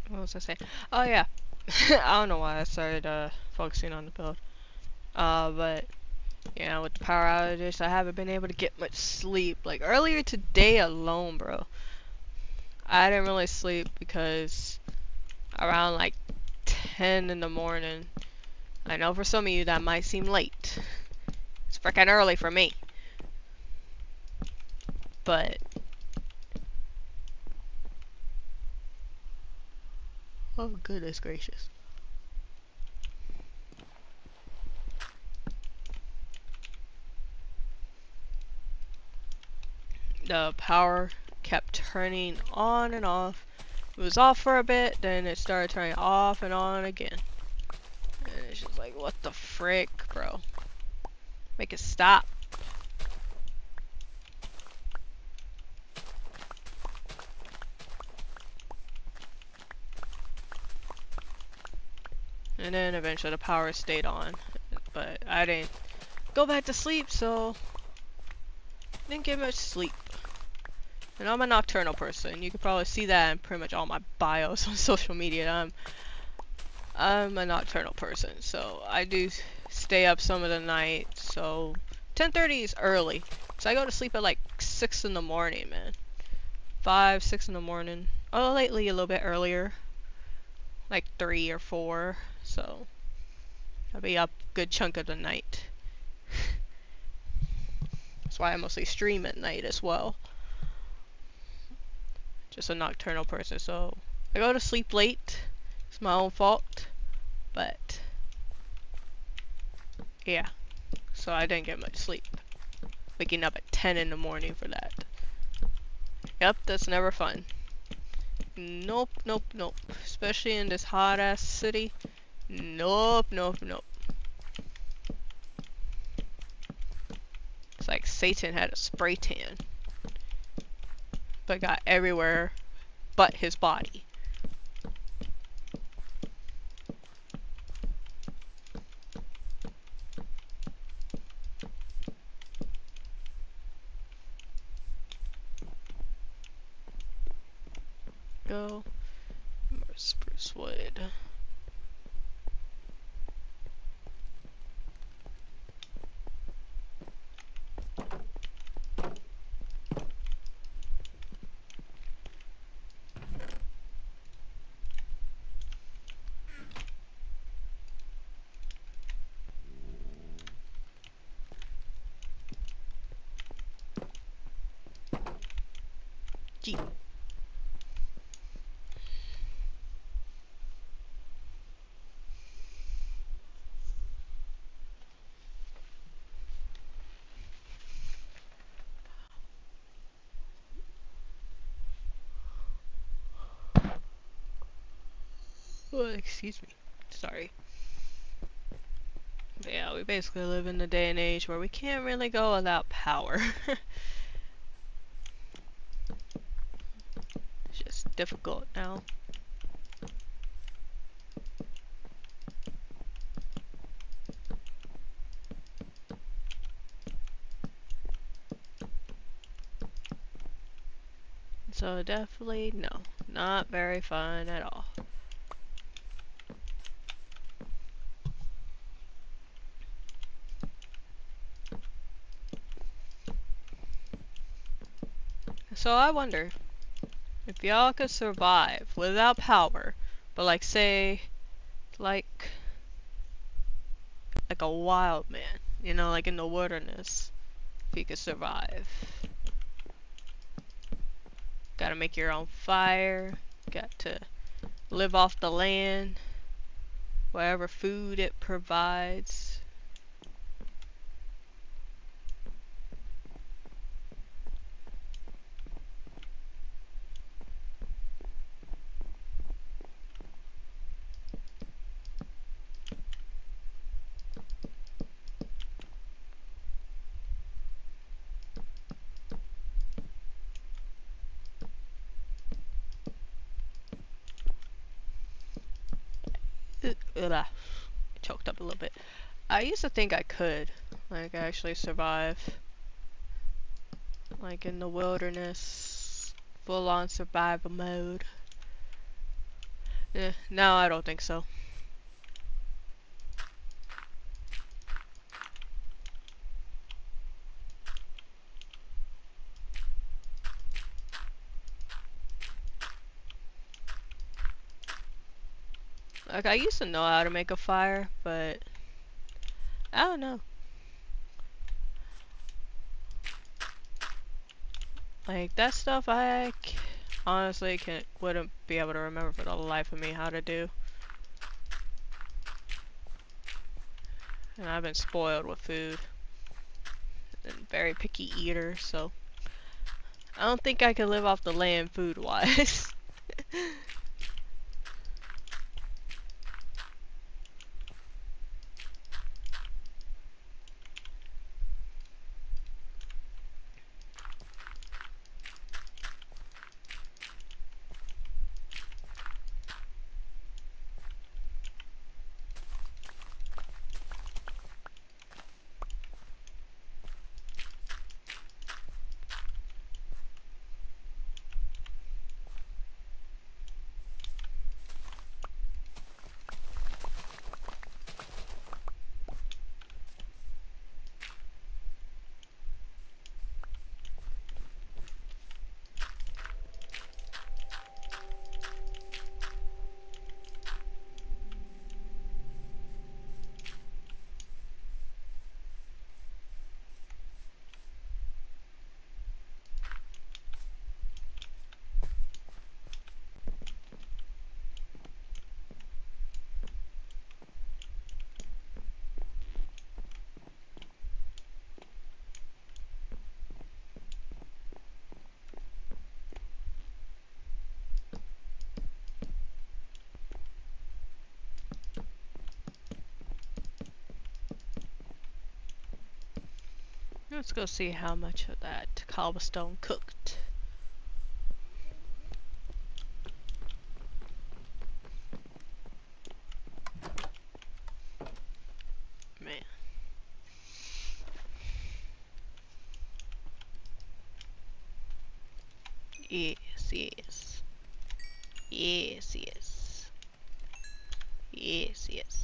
What was I saying? Oh yeah. I don't know why I started focusing on the build. But yeah, with the power outages, I haven't been able to get much sleep. Like earlier today alone, bro. I didn't really sleep because around like 10 in the morning. I know for some of you that might seem late. It's freaking early for me. But oh goodness gracious. The power kept turning on and off. It was off for a bit, then it started turning off and on again. And it's just like, what the frick, bro? Make it stop. And then eventually the power stayed on. But I didn't go back to sleep, so didn't get much sleep. And I'm a nocturnal person. You can probably see that in pretty much all my bios on social media. I'm a nocturnal person, so I do stay up some of the night. So 10:30 is early. So I go to sleep at like 6 in the morning, man. 5, 6 in the morning. Oh, lately a little bit earlier. Like 3 or 4. So I'll be up a good chunk of the night. That's why I mostly stream at night as well. Just a nocturnal person, so I go to sleep late. It's my own fault. But yeah, so I didn't get much sleep. Waking up at 10 in the morning for that. Yep, that's never fun. Nope, nope, nope. Especially in this hot ass city. Nope, nope, nope. It's like Satan had a spray tan, but got everywhere but his body. Go. More spruce wood. Gee. Oh, excuse me. Sorry. But yeah, we basically live in the day and age where we can't really go without power. It's just difficult now. So definitely no, not very fun at all. So I wonder if y'all could survive without power, but like say, like a wild man, you know, like in the wilderness, if you could survive. Gotta make your own fire, got to live off the land, whatever food it provides. Ugh, choked up a little bit. I used to think I could, like, actually survive, like in the wilderness, full on survival mode. Now I don't think so. Like, I used to know how to make a fire, but I don't know. Like, that stuff honestly wouldn't be able to remember for the life of me how to do. And I've been spoiled with food. And very picky eater, so I don't think I could live off the land food-wise. Let's go see how much of that cobblestone cooked. Man. Yes, yes. Yes, yes. Yes, yes.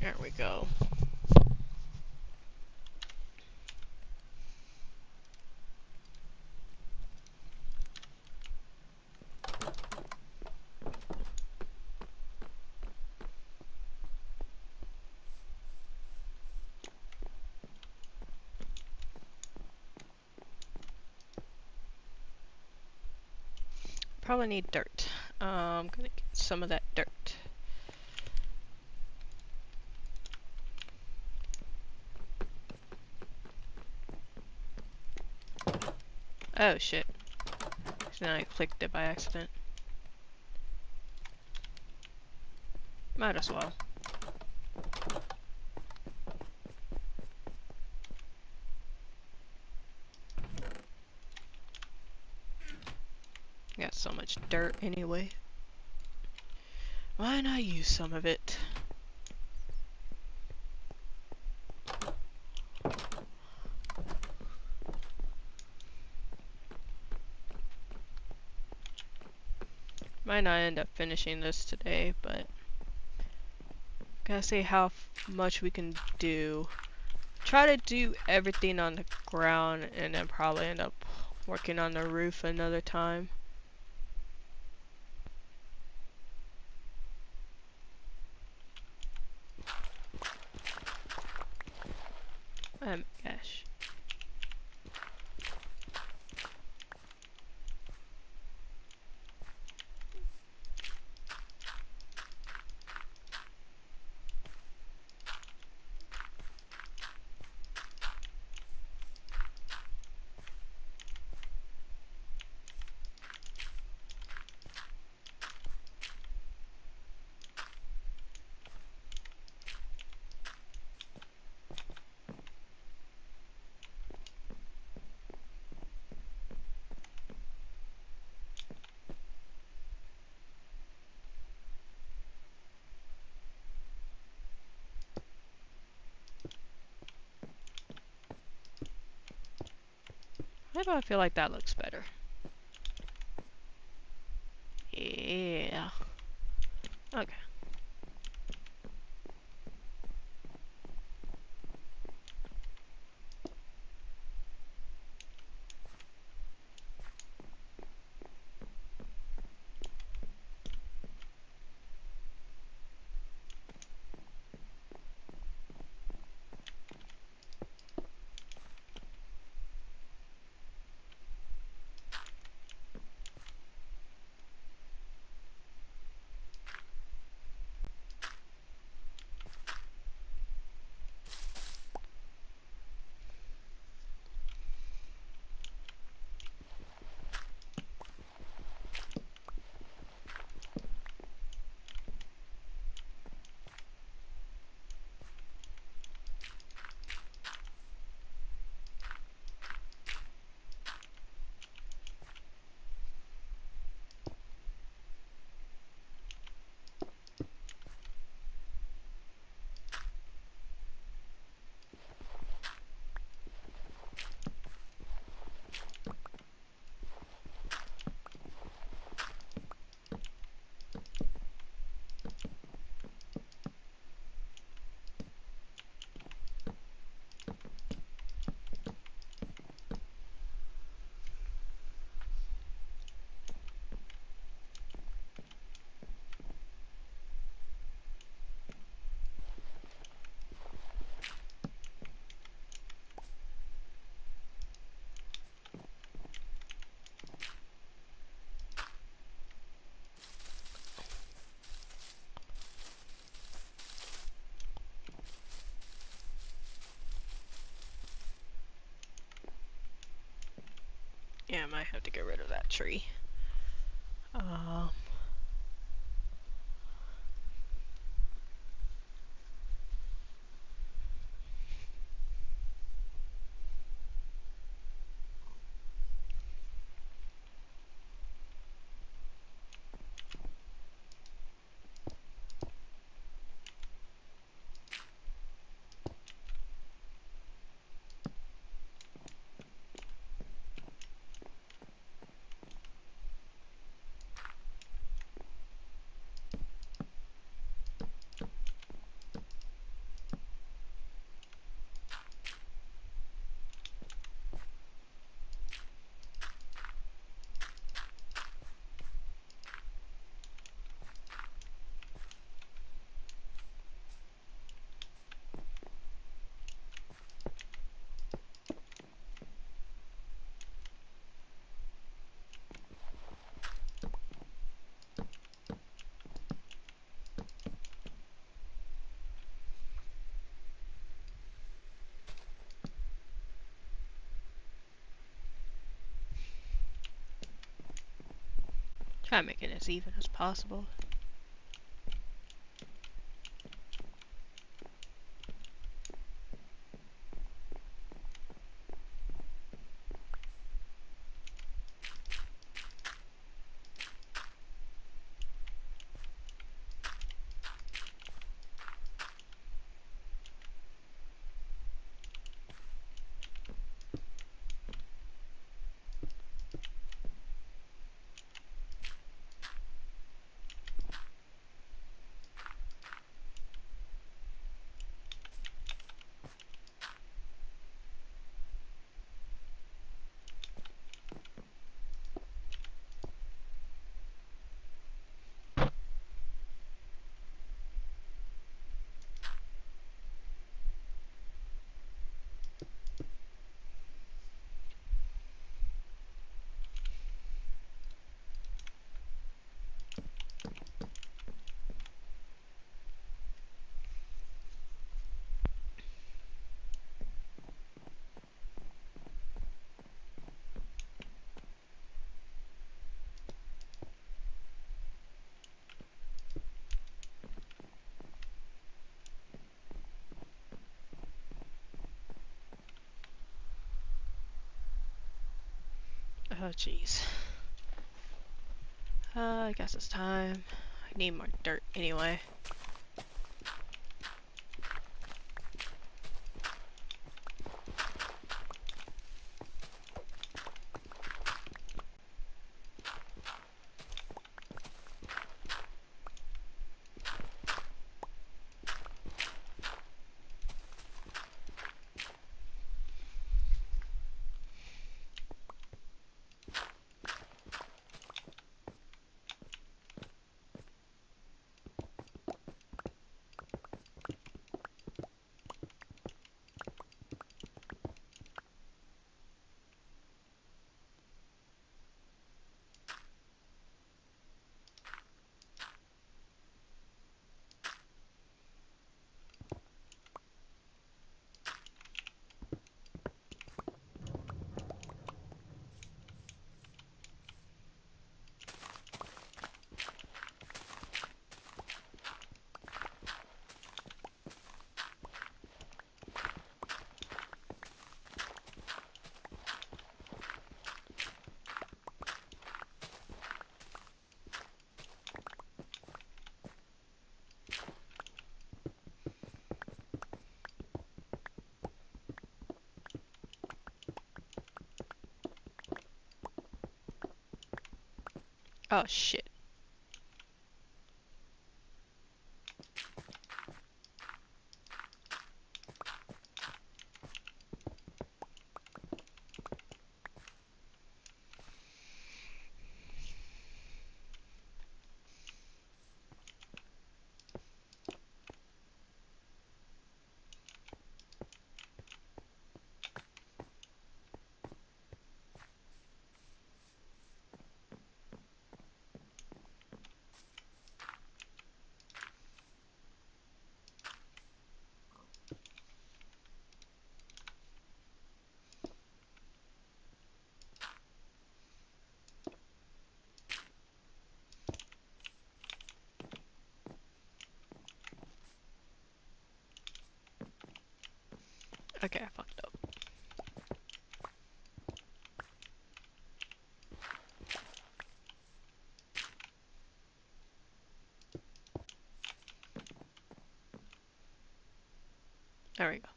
There we go. Probably need dirt. I'm gonna get some of that dirt. Oh shit. So now I clicked it by accident. Might as well. Got so much dirt anyway. Why not use some of it? Might not end up finishing this today, but gotta see how much we can do. Try to do everything on the ground and then probably end up working on the roof another time. Gosh. Why do I feel like that looks better? Yeah. Okay. Yeah, I might have to get rid of that tree. Try to make it as even as possible. Oh, jeez. I guess it's time. I need more dirt anyway. Oh, shit. Okay, I fucked up. There we go.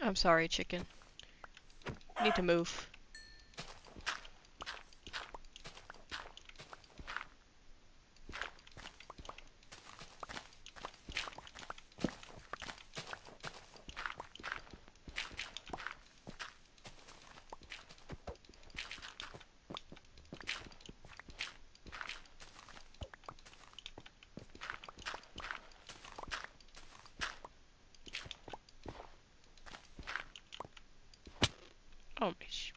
I'm sorry, chicken. Need to move. Oh my sh.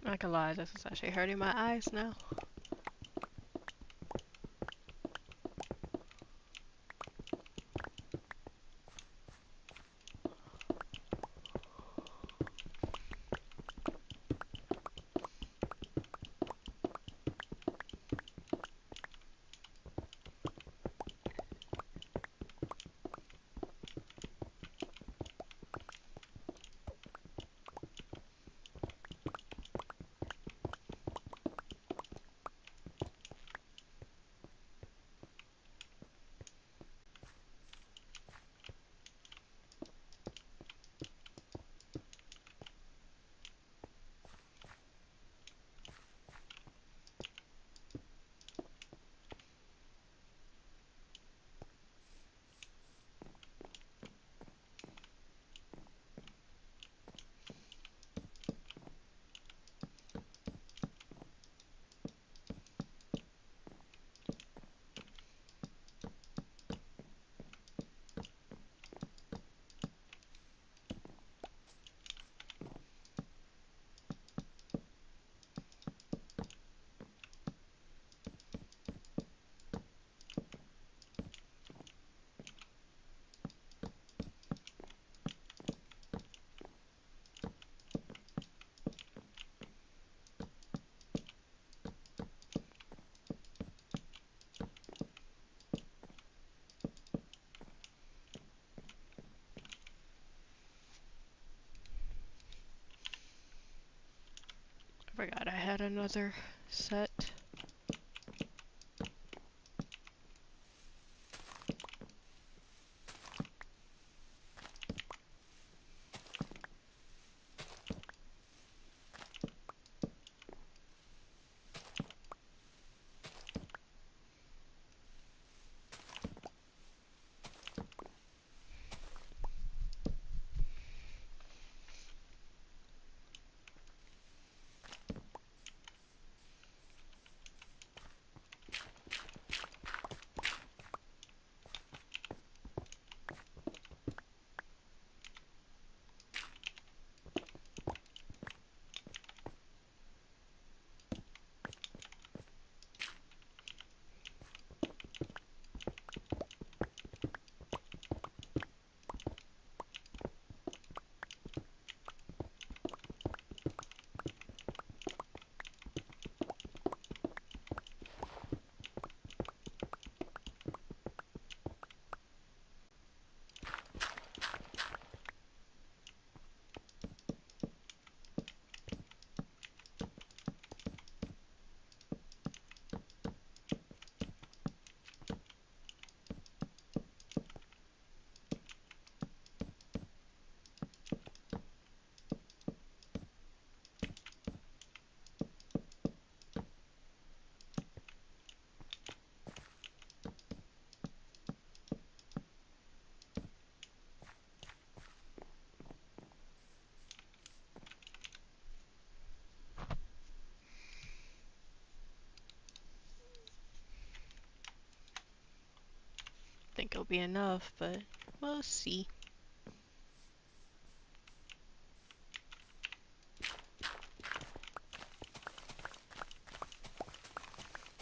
Not gonna lie, this is actually hurting my eyes now. had another set. Think it'll be enough, but we'll see.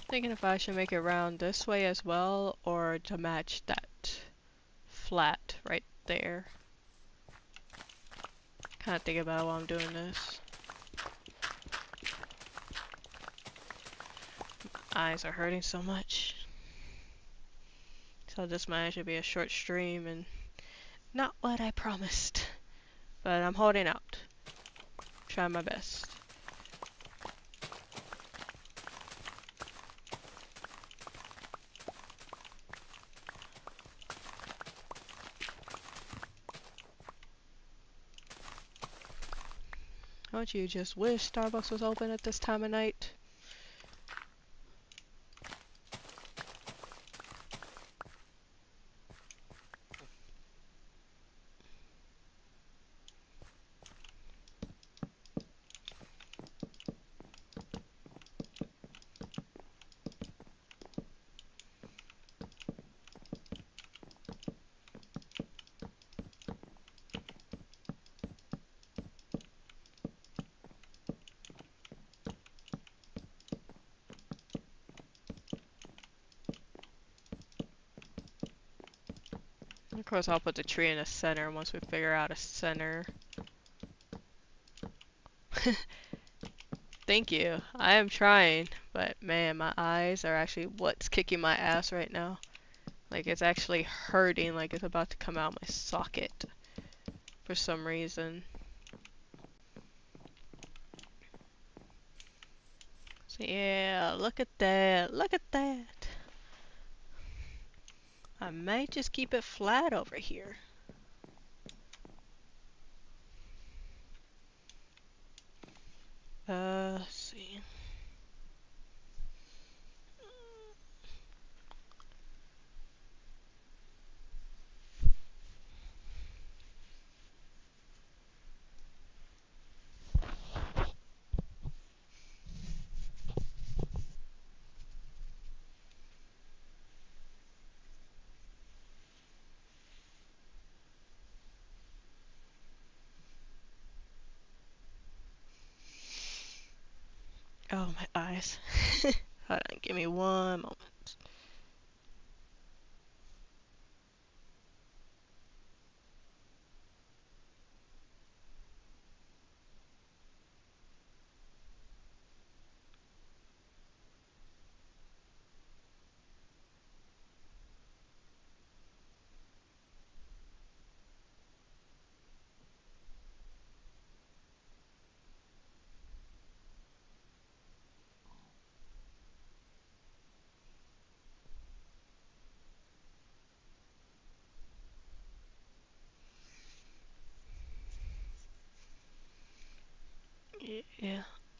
Thinking if I should make it round this way as well, or to match that flat right there. Kind of thinking about while I'm doing this. My eyes are hurting so much. So this might actually be a short stream and not what I promised. But I'm holding out. Trying my best. Don't you just wish Starbucks was open at this time of night? Of course, I'll put the tree in the center once we figure out a center. Thank you. I am trying, but man, my eyes are actually what's kicking my ass right now. Like, it's actually hurting, like it's about to come out my socket for some reason. So yeah, look at that. Look at that. I might just keep it flat over here. Let's see. Oh, my eyes. Hold on, give me one moment.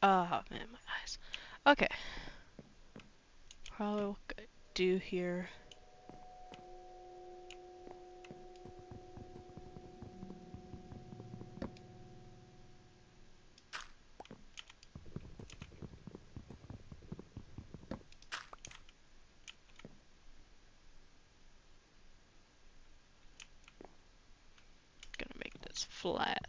Oh man, my eyes. Okay. Probably what I do here. Gonna make this flat.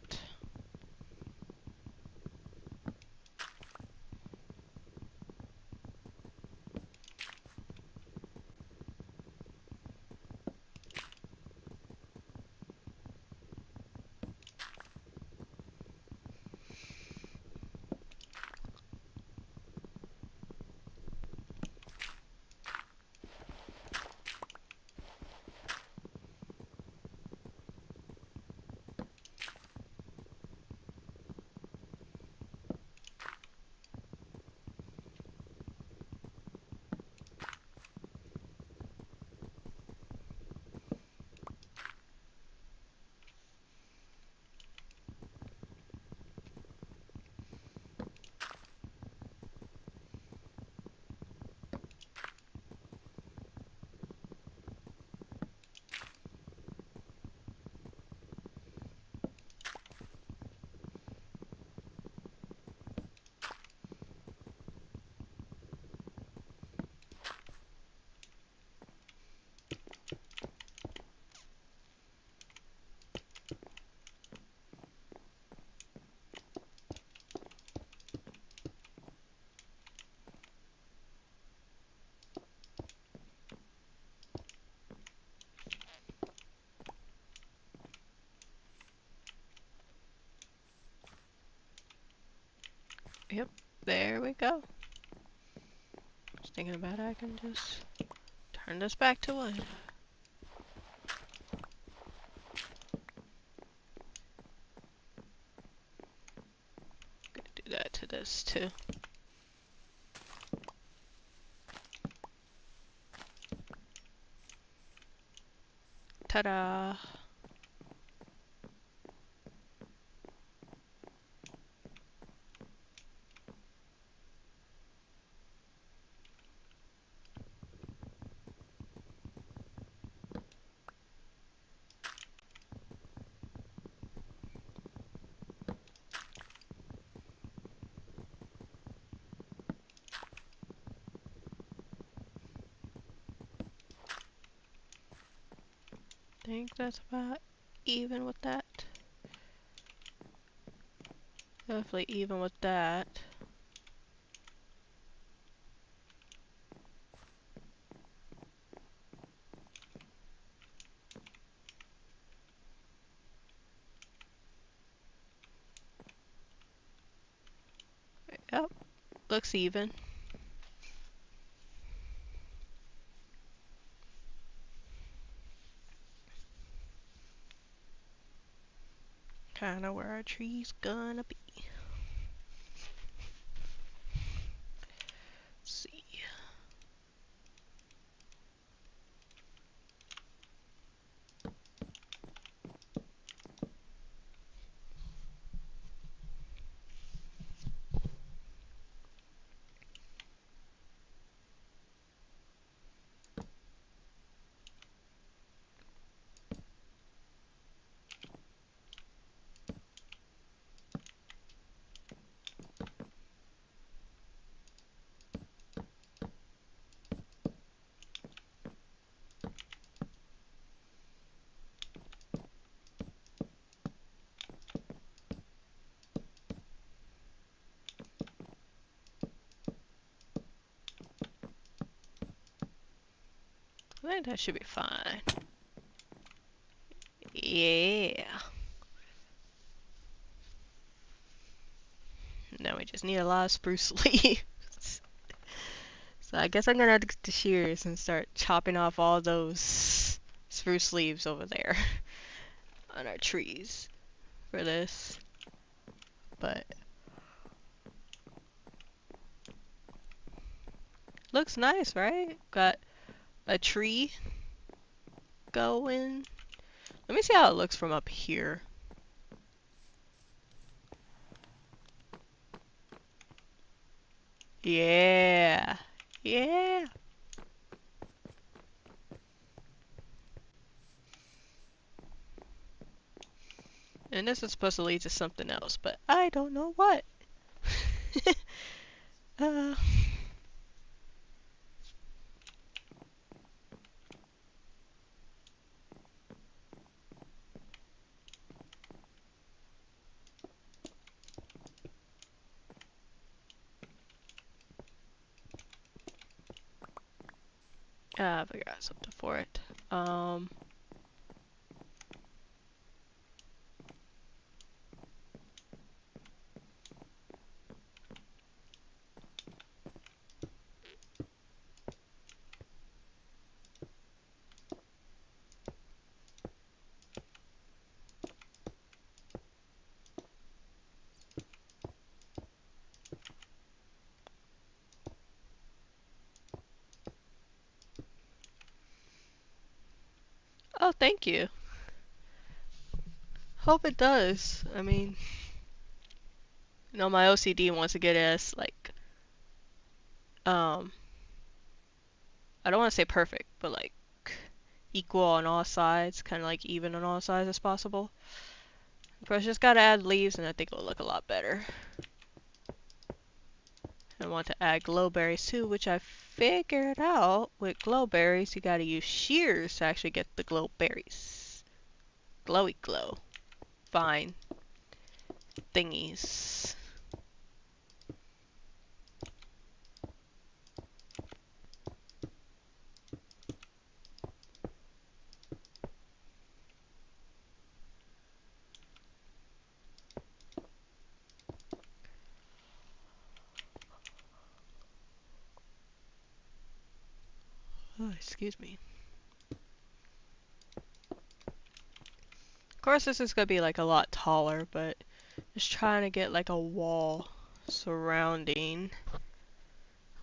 Yep, there we go. Just thinking about it, I can just turn this back to wood. Gonna do that to this too. Ta-da! Think that's about even with that. Definitely even with that. Yep, looks even. Kinda where our tree's gonna be. Let's see. I think that should be fine. Yeah. Now we just need a lot of spruce leaves. So I guess I'm gonna have to get the shears and start chopping off all those spruce leaves over there on our trees for this. But looks nice, right? Got a tree going. Let me see how it looks from up here. Yeah. Yeah. And this is supposed to lead to something else, but I don't know what. uh, I forgot something for it. Oh, thank you. Hope it does. I mean, my OCD wants to get as like, um, I don't want to say perfect, but like equal on all sides, kind of like even on all sides as possible. Of course, just gotta add leaves, and I think it'll look a lot better. I want to add glowberries too, which I figured out with glowberries, you gotta use shears to actually get the glowberries. Glowy glow. Fine. Thingies. Oh, excuse me. Of course, this is gonna be like a lot taller, but just trying to get like a wall surrounding,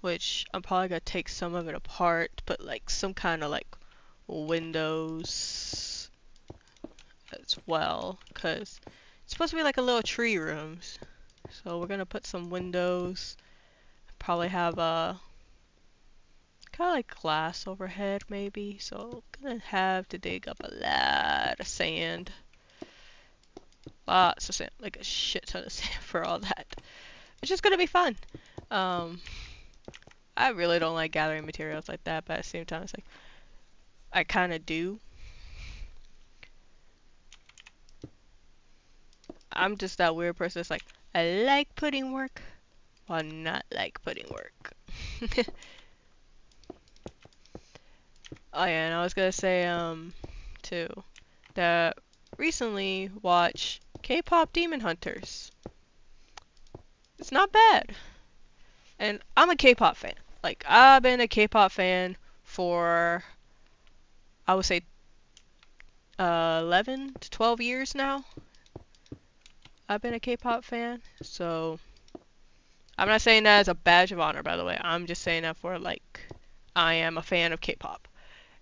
which I'm probably gonna take some of it apart, but like some kind of like windows as well, because it's supposed to be like a little tree rooms. So we're gonna put some windows, probably have a kind of like glass overhead maybe. So gonna have to dig up a lot of sand. Lots of sand, like a shit ton of sand for all that. It's just gonna be fun. Um, I really don't like gathering materials like that, but at the same time, it's like I kind of do. I'm just that weird person that's like I like putting work while not like putting work. Oh yeah, and I was gonna say too that recently watched K-pop Demon Hunters. It's not bad. And I'm a K-pop fan. Like, I've been a K-pop fan for, I would say, 11 to 12 years now. I've been a K-pop fan. So, I'm not saying that as a badge of honor, by the way. I'm just saying that for, like, I am a fan of K-pop.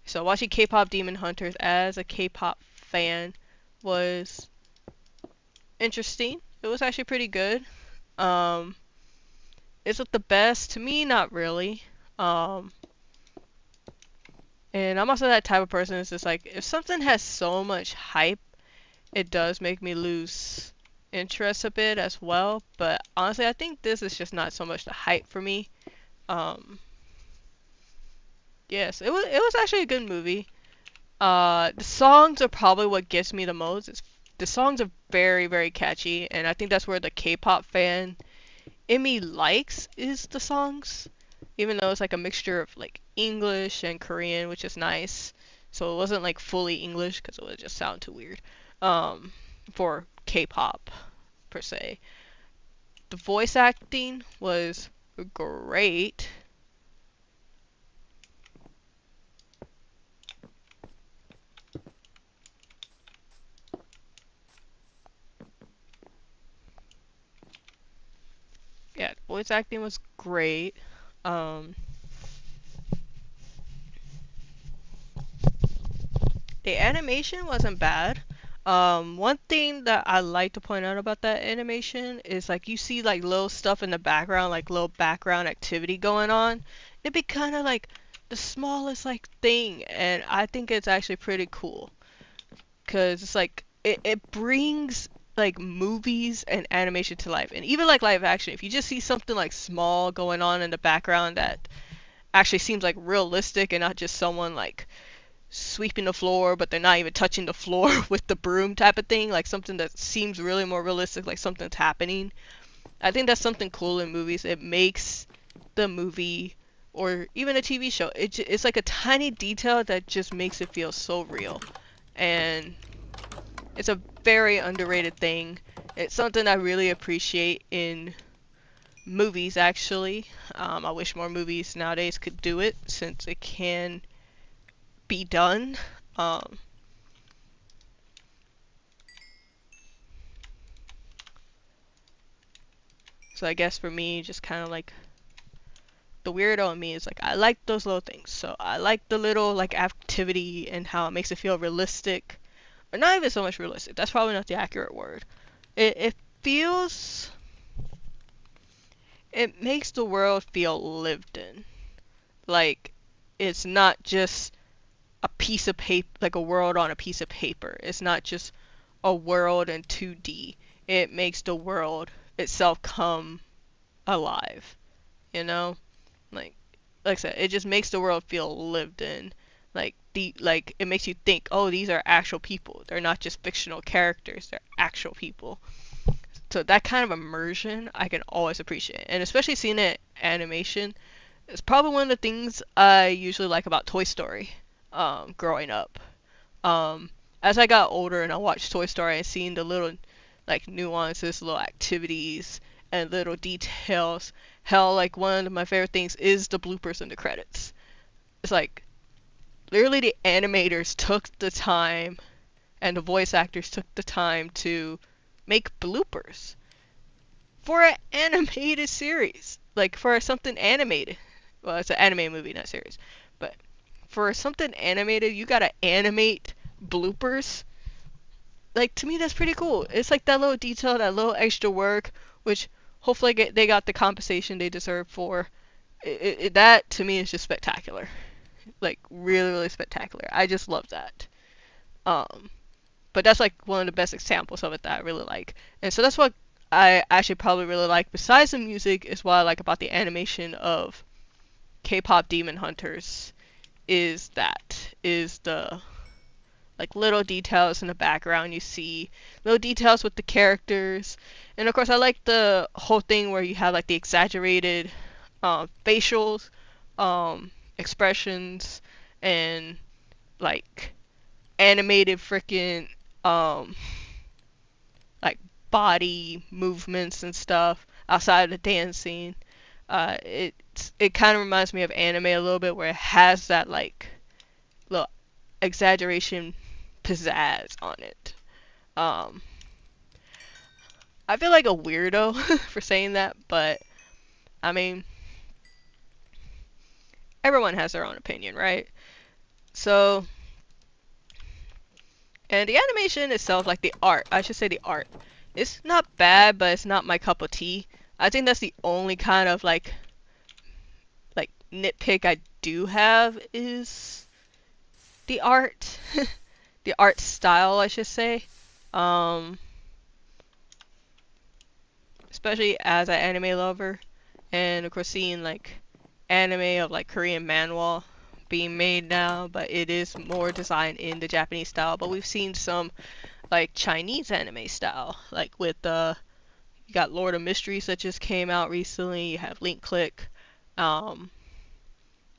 So, watching K-pop Demon Hunters as a K-pop fan was interesting. It was actually pretty good. Um, is it the best? To me, not really. Um, And I'm also that type of person that's just like, if something has so much hype, it does make me lose interest a bit as well. But honestly, I think this is just not so much the hype for me. Um, yes, it was actually a good movie. The songs are probably what gets me the most. The songs are very, very catchy, and I think that's where the K-pop fan in me likes is the songs, even though it's like a mixture of like English and Korean, which is nice. So it wasn't like fully English because it would just sound too weird um, for K-pop per se. The voice acting was great. Yeah, voice acting was great. Um, the animation wasn't bad. One thing that I like to point out about that animation is like you see like little stuff in the background, like little background activity going on. It'd be kind of like the smallest like thing, and I think it's actually pretty cool because it's like it brings like movies and animation to life, and even like live action. If you just see something like small going on in the background that actually seems like realistic and not just someone like sweeping the floor, but they're not even touching the floor with the broom type of thing, like something that seems really more realistic, like something's happening. I think that's something cool in movies. It makes the movie or even a TV show, it's like a tiny detail that just makes it feel so real. And it's a very underrated thing. It's something I really appreciate in movies, actually. I wish more movies nowadays could do it since it can be done. So I guess for me, just kind of like the weirdo in me is like I like those little things. So I like the little like activity and how it makes it feel realistic, or not even so much realistic. That's probably not the accurate word. It feels, it makes the world feel lived in. Like it's not just a piece of paper, like a world on a piece of paper. It's not just a world in 2D. It makes the world itself come alive, you know? Like like I said, it just makes the world feel lived in. Like it makes you think, oh, these are actual people. They're not just fictional characters. They're actual people. So that kind of immersion I can always appreciate. And especially seeing it animation, it's probably one of the things I usually like about Toy Story growing up. As I got older and I watched Toy Story and seeing the little like nuances, little activities, and little details. Hell, like one of my favorite things is the bloopers in the credits. It's like literally the animators took the time and the voice actors took the time to make bloopers for an animated series. Like for something animated. Well, it's an anime movie, not series. But for something animated, you gotta animate bloopers. Like to me, that's pretty cool. It's like that little detail, that little extra work, which hopefully they got the compensation they deserve for. That to me is just spectacular. Like really, really spectacular. I just love that. Um, but that's like one of the best examples of it that I really like. And so that's what I actually probably really like. Besides the music, is what I like about the animation of K-pop Demon Hunters. Is the like little details in the background you see, little details with the characters, and of course I like the whole thing where you have like the exaggerated facials, expressions, and like animated freaking like body movements and stuff outside of the dancing. It kind of reminds me of anime a little bit, where it has that like little exaggeration pizzazz on it. Um, I feel like a weirdo for saying that, but I mean, everyone has their own opinion, right? So, and the animation itself, like the art, I should say the art, it's not bad, but it's not my cup of tea. I think that's the only kind of like nitpick I do have is the art, the art style, I should say. Um, Especially as an anime lover, and of course seeing like anime of like Korean manhwa being made now, but it is more designed in the Japanese style. But we've seen some like Chinese anime style, like with you got Lord of Mysteries that just came out recently. You have Link Click, um,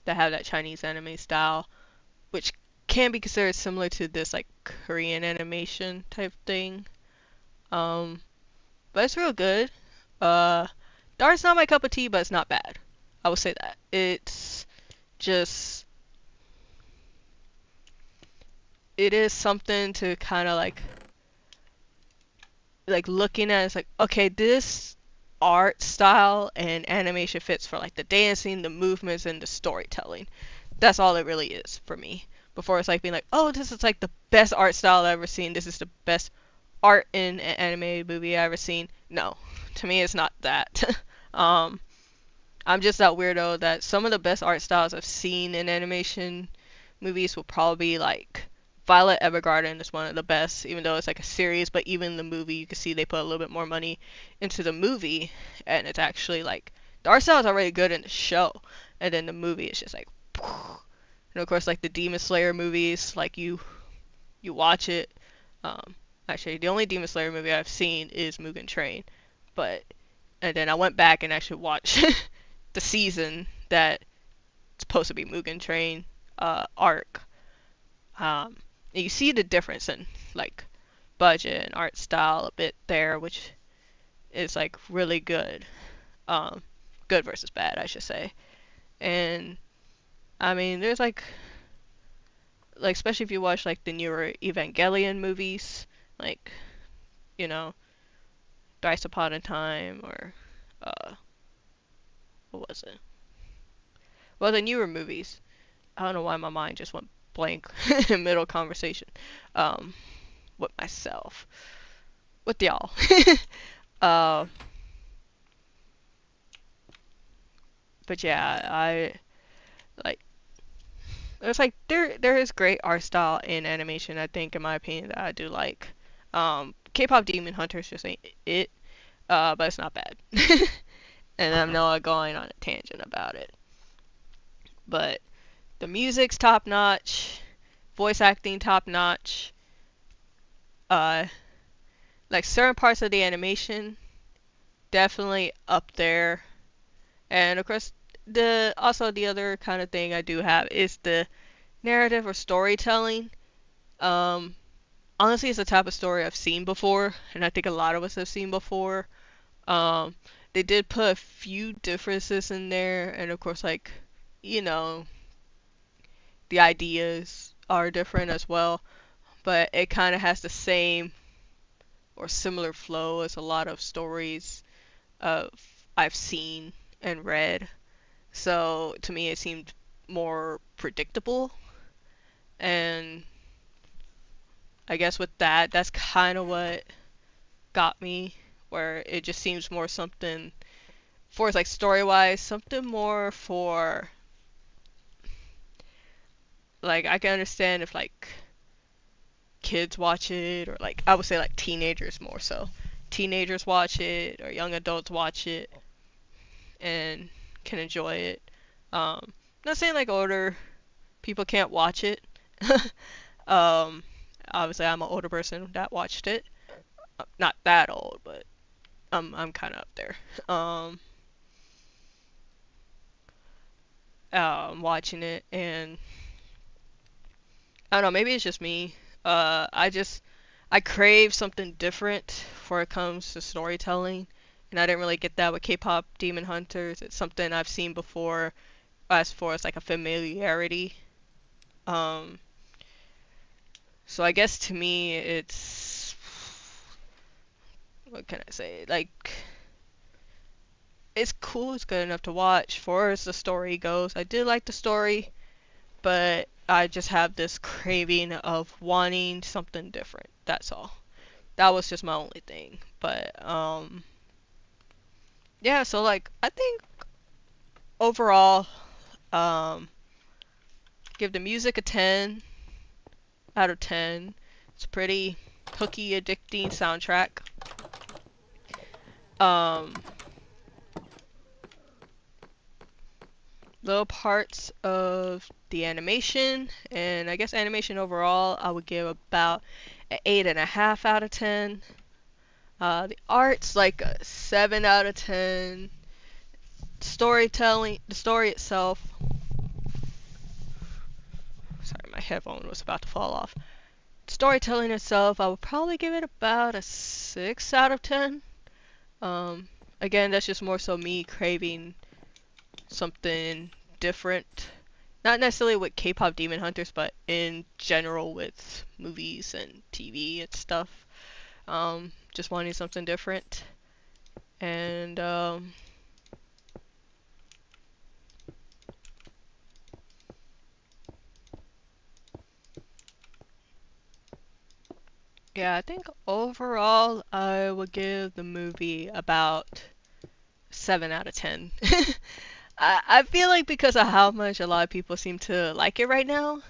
that have that Chinese anime style, which can be considered similar to this like Korean animation type thing. Um, but it's real good. Uh, the art's not my cup of tea, but it's not bad. I will say that. It's just, it is something to kind of like looking at. It's like, okay, this art style and animation fits for like the dancing, the movements, and the storytelling. That's all it really is for me. before it's like being like, oh, this is like the best art style I've ever seen. This is the best art in an animated movie I've ever seen. No, to me it's not that. um, I'm just that weirdo that some of the best art styles I've seen in animation movies will probably be like Violet Evergarden is one of the best, even though it's like a series, but even the movie you can see they put a little bit more money into the movie, and it's actually like the art style is already good in the show, and then the movie is just like and of course like the Demon Slayer movies, like you watch it. Um, Actually, the only Demon Slayer movie I've seen is Mugen Train, but and then I went back and actually watched the season that it's supposed to be Mugen Train arc. And you see the difference in like budget and art style a bit there, which is like really good. Good versus bad, I should say. And I mean, there's like especially if you watch like the newer Evangelion movies, like you know, Thrice Upon a Time or what was it? Well, the newer movies. I don't know why my mind just went blank in middle conversation. Um, with myself, with y'all. uh, but yeah, I like. It's like there is great art style in animation. I think, in my opinion, that I do like. K-pop Demon Hunters just ain't it. But it's not bad. And I'm not going on a tangent about it. But the music's top notch, voice acting top notch. Uh, like certain parts of the animation, definitely up there. And of course, the other kind of thing I do have is the narrative or storytelling. Um, Honestly, it's the type of story I've seen before, and I think a lot of us have seen before. Um, they did put a few differences in there, and of course, like, you know, the ideas are different as well, but it kind of has the same or similar flow as a lot of stories of I've seen and read. So to me, it seemed more predictable, and I guess with that, that's kind of what got me, where it just seems more something for like story wise, something more for like I can understand if like kids watch it, or like I would say like teenagers more so. Teenagers watch it or young adults watch it and can enjoy it. Not saying like older people can't watch it. um, Obviously I'm an older person that watched it. Not that old, but I'm kind of up there. Um, Watching it, and I don't know, maybe it's just me. I crave something different before it comes to storytelling, and I didn't really get that with K-pop Demon Hunters. It's something I've seen before, as far as like a familiarity. Um, so I guess to me, it's what can I say? Like, it's cool. It's good enough to watch. For as the story goes, I did like the story, but I just have this craving of wanting something different. That's all. That was just my only thing. But yeah. So like, I think overall, um, give the music a 10 out of 10. It's a pretty hooky, addicting soundtrack. Um, Little parts of the animation, and I guess animation overall, I would give about an 8.5 out of 10. The art's like a 7 out of 10. Storytelling, the story itself. Sorry, my headphone was about to fall off. Storytelling itself, I would probably give it about a 6 out of 10. Again, that's just more so me craving something different. Not necessarily with K-pop Demon Hunters, but in general with movies and TV and stuff. Just wanting something different. And Yeah, I think overall I would give the movie about 7 out of 10. I feel like because of how much a lot of people seem to like it right now,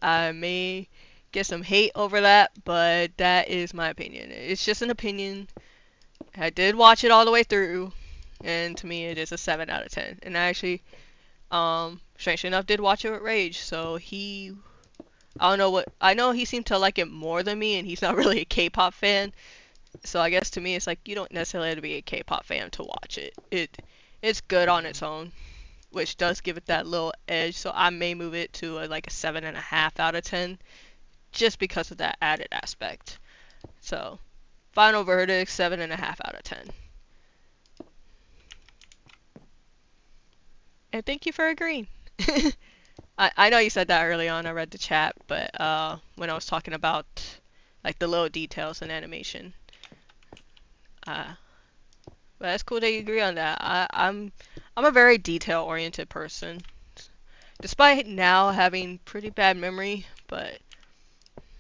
I may get some hate over that, but that is my opinion. It's just an opinion. I did watch it all the way through, and to me it is a 7 out of 10. And I actually, strangely enough, did watch it with Rage, so I don't know what, I know he seemed to like it more than me, and he's not really a K-pop fan, so I guess to me it's like you don't necessarily have to be a K-pop fan to watch it. It's good on its own, which does give it that little edge. So I may move it to like a 7.5 out of 10, just because of that added aspect. So final verdict, 7.5 out of 10. And thank you for agreeing. I know you said that early on. I read the chat, but when I was talking about like the little details in animation, uh, but that's cool that you agree on that. I'm a very detail oriented person, despite now having pretty bad memory, but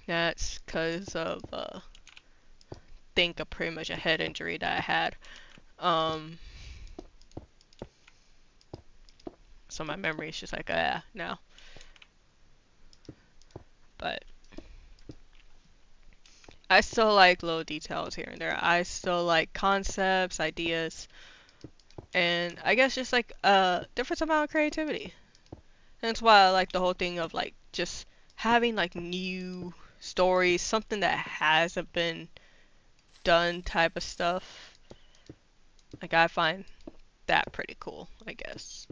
that's because of think of pretty much a head injury that I had. Um, so my memory is just like now. But I still like little details here and there. I still like concepts, ideas, and I guess just like a different amount of creativity. And that's why I like the whole thing of like just having like new stories, something that hasn't been done type of stuff. Like I find that pretty cool, I guess.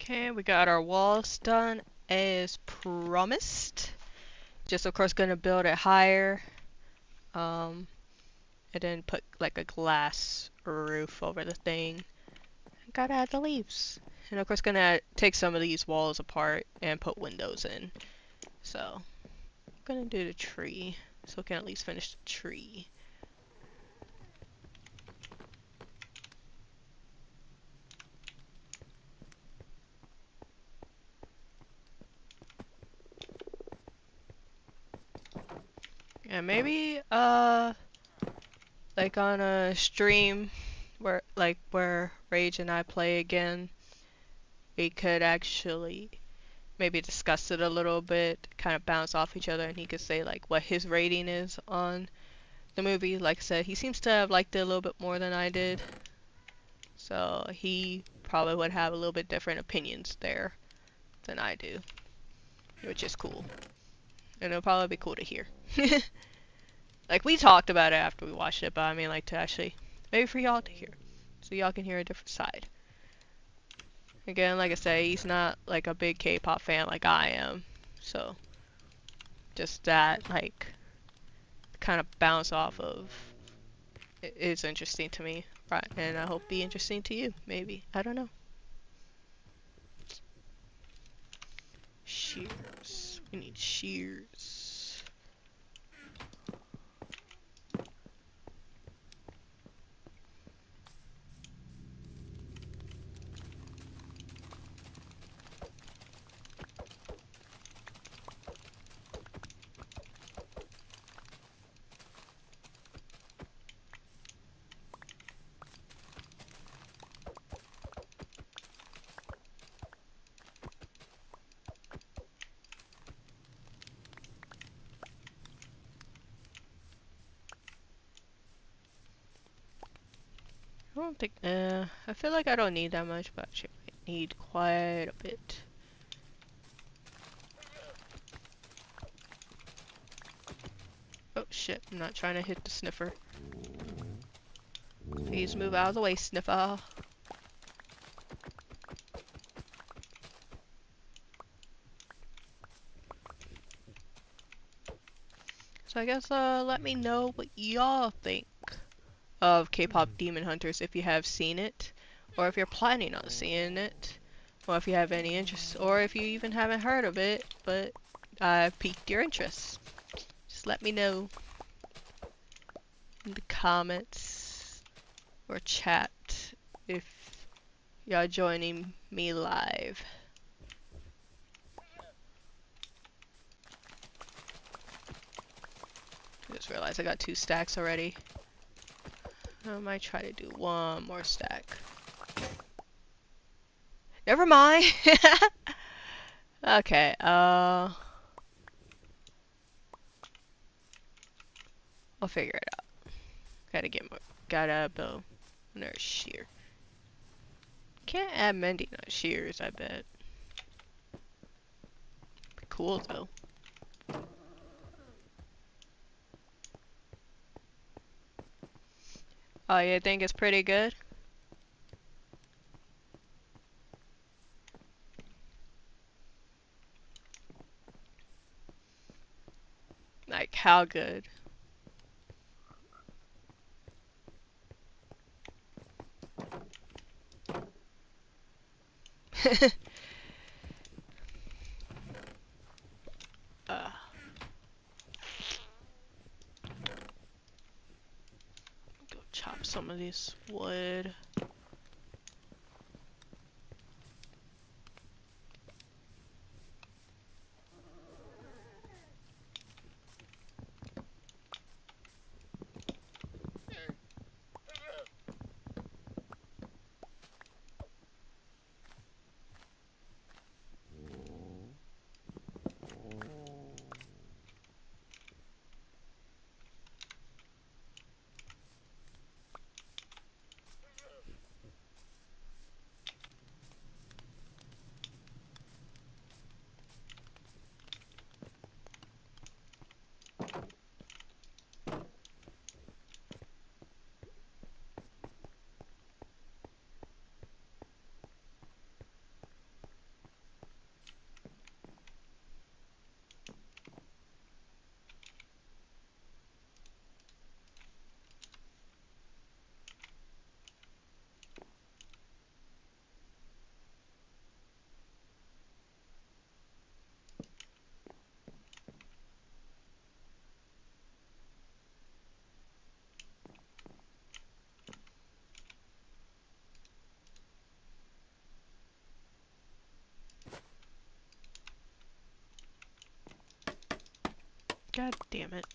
Okay, we got our walls done as promised. Just of course gonna build it higher. Um, and then put like a glass roof over the thing. Gotta add the leaves. And of course gonna take some of these walls apart and put windows in. So, I'm gonna do the tree. So we can at least finish the tree. And maybe, like on a stream where Rage and I play again, we could actually maybe discuss it a little bit, kind of bounce off each other, and he could say like what his rating is on the movie. Like I said, he seems to have liked it a little bit more than I did, so he probably would have a little bit different opinions there than I do, which is cool, and it'll probably be cool to hear. Like we talked about it after we watched it, but I mean like to actually maybe for y'all to hear, so y'all can hear a different side. Again, like I say, he's not like a big K-pop fan like I am, so just that like kind of bounce off of is interesting to me, right? And I hope be interesting to you, maybe. I don't know. Shears. We need shears. I don't think, I feel like I don't need that much, but actually I might need quite a bit. shit, I'm not trying to hit the sniffer. Please move out of the way, sniffer. So I guess let me know what y'all think of K-pop Demon Hunters if you have seen it, or if you're planning on seeing it, or if you have any interest, or if you even haven't heard of it, but piqued your interest. Just let me know in the comments or chat if y'all joining me live. I just realized I got 2 stacks already. I might try to do 1 more stack. Never mind. Okay, I'll figure it out. Gotta build another shear. Can't add mending on shears, I bet. Be cool though. Oh, you think it's pretty good? Like, how good? uh, go chop some of this wood. God damn it.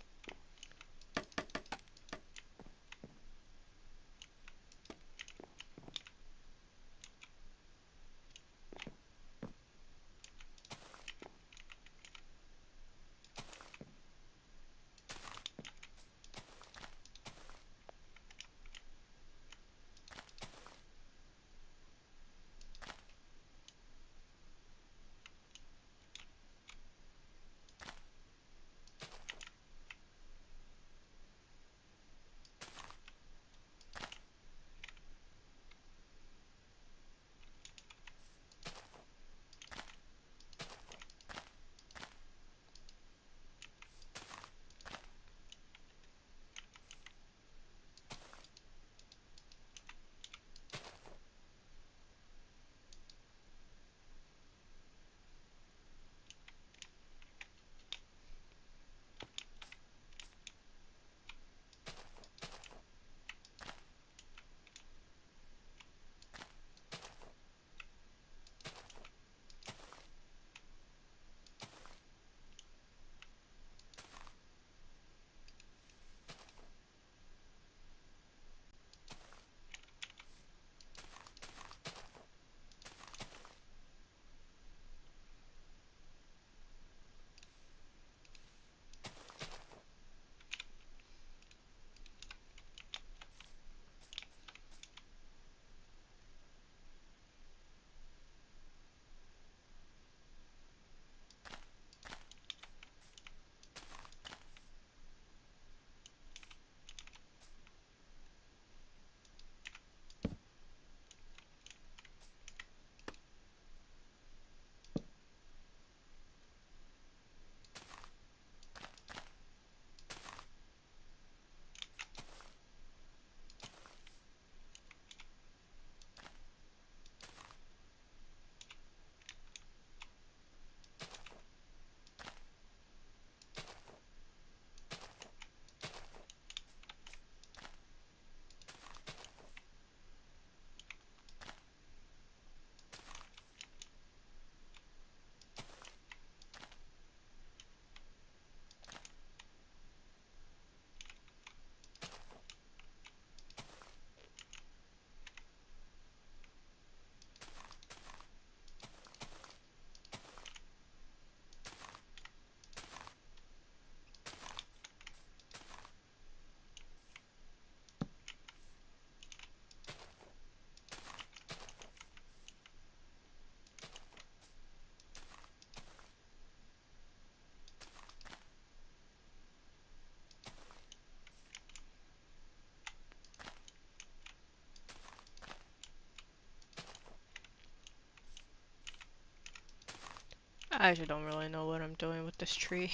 I actually don't really know what I'm doing with this tree.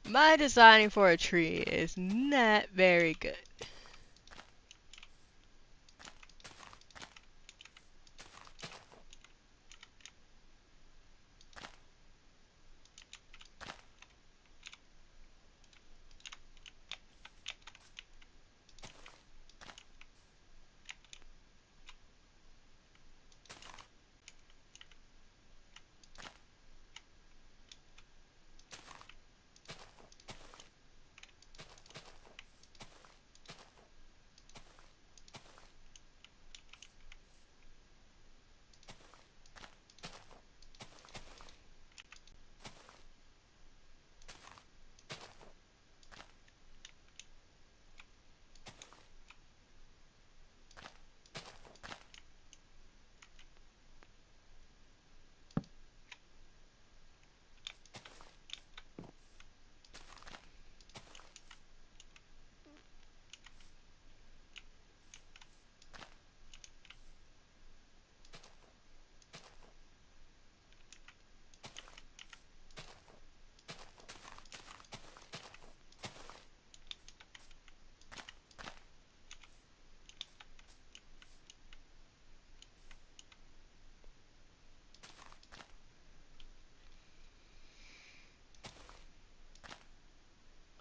My designing for a tree is not very good.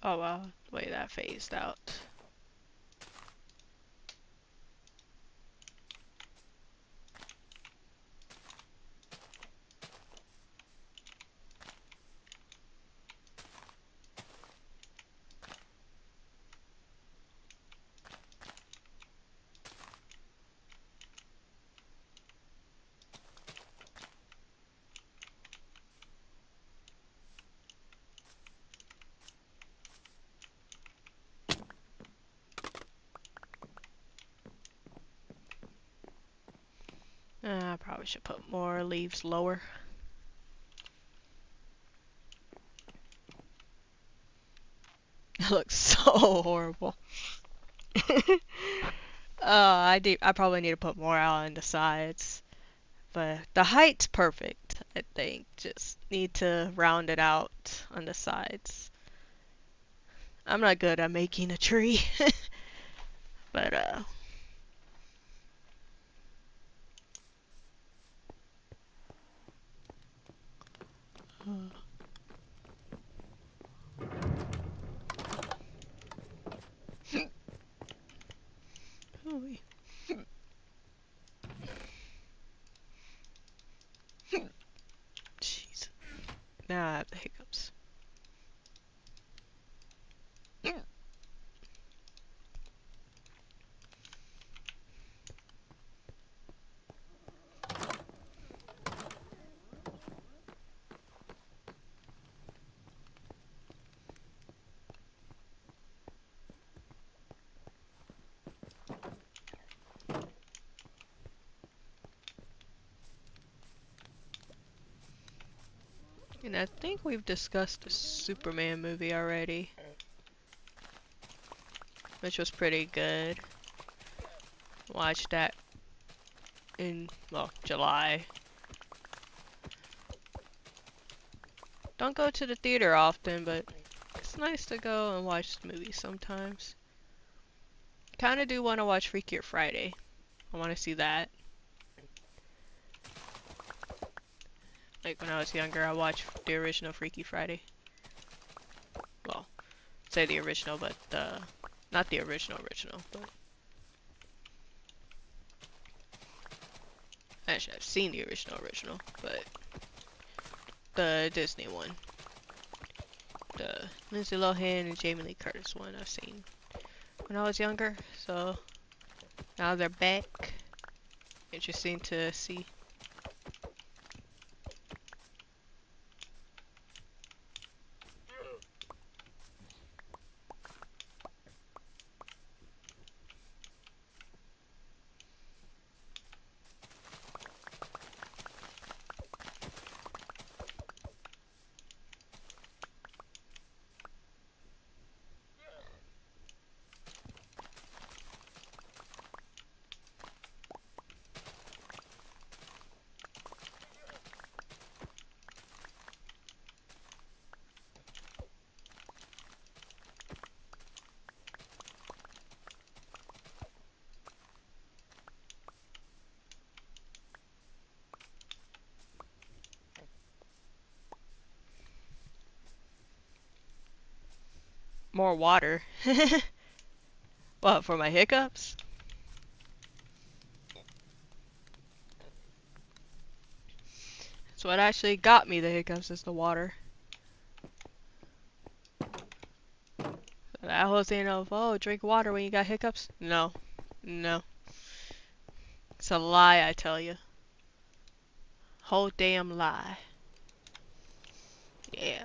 Oh wow, the way that phased out. I probably should put more leaves lower. It looks so horrible. I probably need to put more out on the sides. But the height's perfect, I think. Just need to round it out on the sides. I'm not good at making a tree. But jeez. Now I have the hiccups. And I think we've discussed the Superman movie already, which was pretty good. Watched that in, well, July. Don't go to the theater often, but it's nice to go and watch the movies sometimes. Kinda do want to watch Freakier Friday. I want to see that. Like when I was younger, I watched the original Freaky Friday. Well, say the original, but not the original, but actually I've seen the original, but the Disney one, the Lindsay Lohan and Jamie Lee Curtis one I've seen when I was younger. So now they're back. Interesting to see. More water. What, for my hiccups? That's what actually got me the hiccups, is the water. That whole thing of, oh, drink water when you got hiccups? No. No. It's a lie, I tell you. Whole damn lie. Yeah.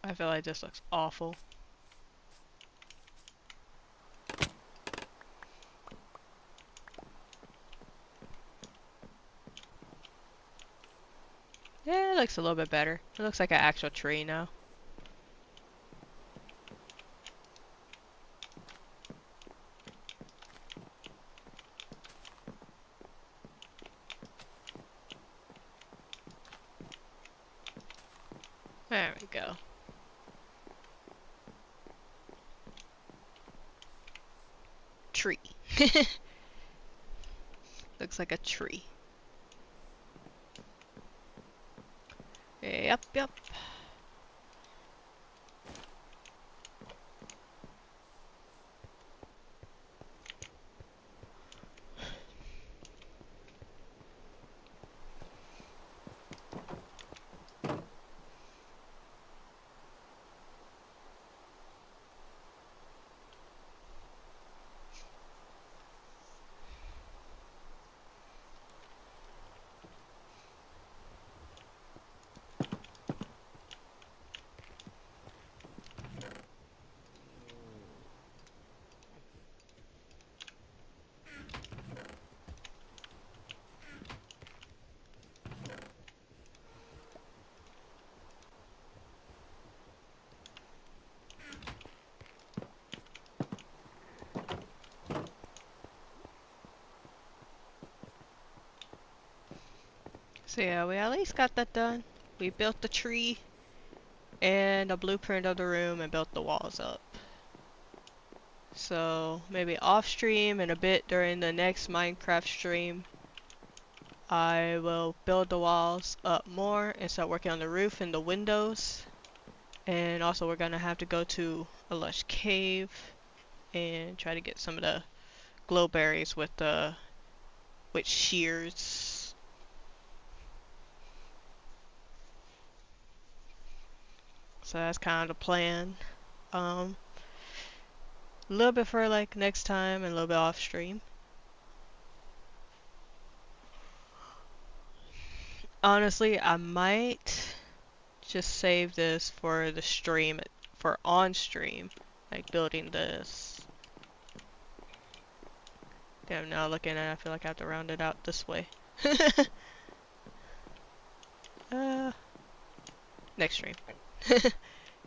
I feel like this looks awful. Yeah, it looks a little bit better. It looks like an actual tree now. There we go. Tree. Looks like a tree. Yep, yep. So yeah, we at least got that done. We built the tree and a blueprint of the room and built the walls up. So maybe off stream and a bit during the next Minecraft stream, I will build the walls up more and start working on the roof and the windows. And also we're gonna have to go to a lush cave and try to get some of the glowberries with shears. So that's kind of the plan. A little bit for like next time and a little bit off stream. Honestly, I might just save this for the stream, for on stream, like building this. Damn, now looking at it, I feel like I have to round it out this way. Next stream.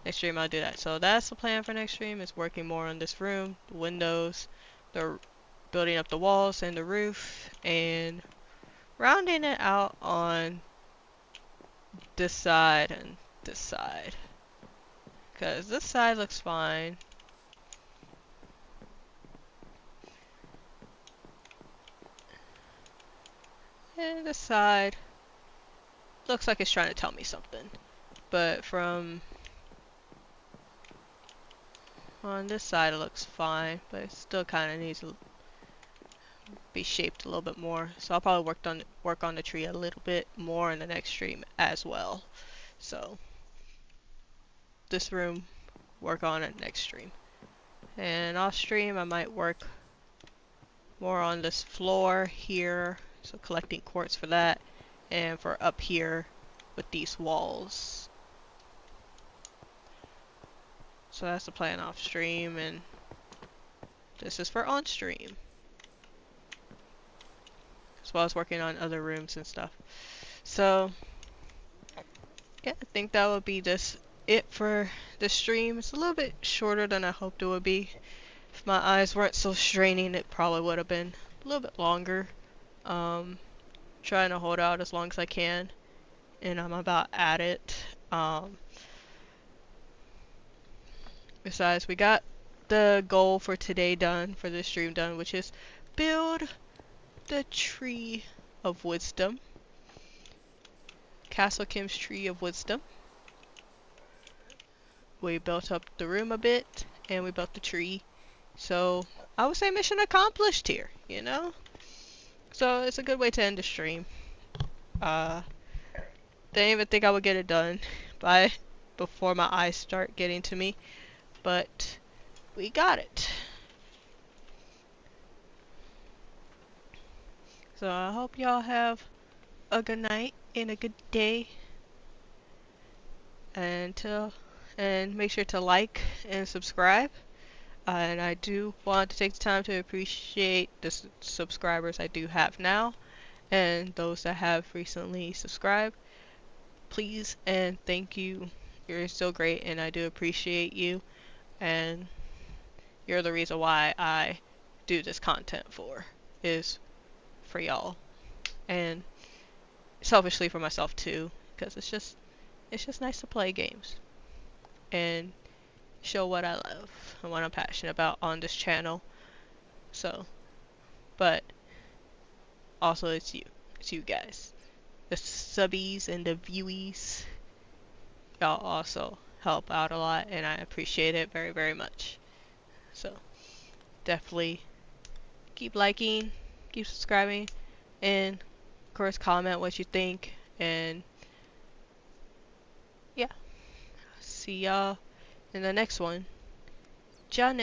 Next stream I'll do that. So that's the plan for next stream, is working more on this room, the windows, the building up the walls and the roof, and rounding it out on this side and this side. Because this side looks fine. And this side looks like it's trying to tell me something. But from on this side it looks fine, but it still kind of needs to be shaped a little bit more. So I'll probably work on the tree a little bit more in the next stream as well. So this room, work on it next stream. And off stream I might work more on this floor here, so collecting quartz for that, and for up here with these walls. So that's the plan off stream, and this is for on stream, as well as working on other rooms and stuff. So yeah, I think that would be just it for the stream. It's a little bit shorter than I hoped it would be. If my eyes weren't so straining, it probably would have been a little bit longer. Trying to hold out as long as I can, and I'm about at it. Besides, we got the goal for today done, for this stream done, which is build the tree of wisdom. Castle Kim's tree of wisdom. We built up the room a bit, and we built the tree. So I would say mission accomplished here, you know? So it's a good way to end the stream. Didn't even think I would get it done before my eyes start getting to me, but we got it. So I hope y'all have a good night and a good day. And make sure to like and subscribe. And I do want to take the time to appreciate the subscribers I do have now, and those that have recently subscribed. Please and thank you. You're so great, and I do appreciate you. And you're the reason why I do this content is for y'all, and selfishly for myself too, because it's just nice to play games and show what I love and what I'm passionate about on this channel. So, but also it's you guys, the subbies and the viewies. Y'all also help out a lot, and I appreciate it very, very much. So definitely keep liking, keep subscribing, and of course comment what you think. And yeah, see y'all in the next one. Ciao.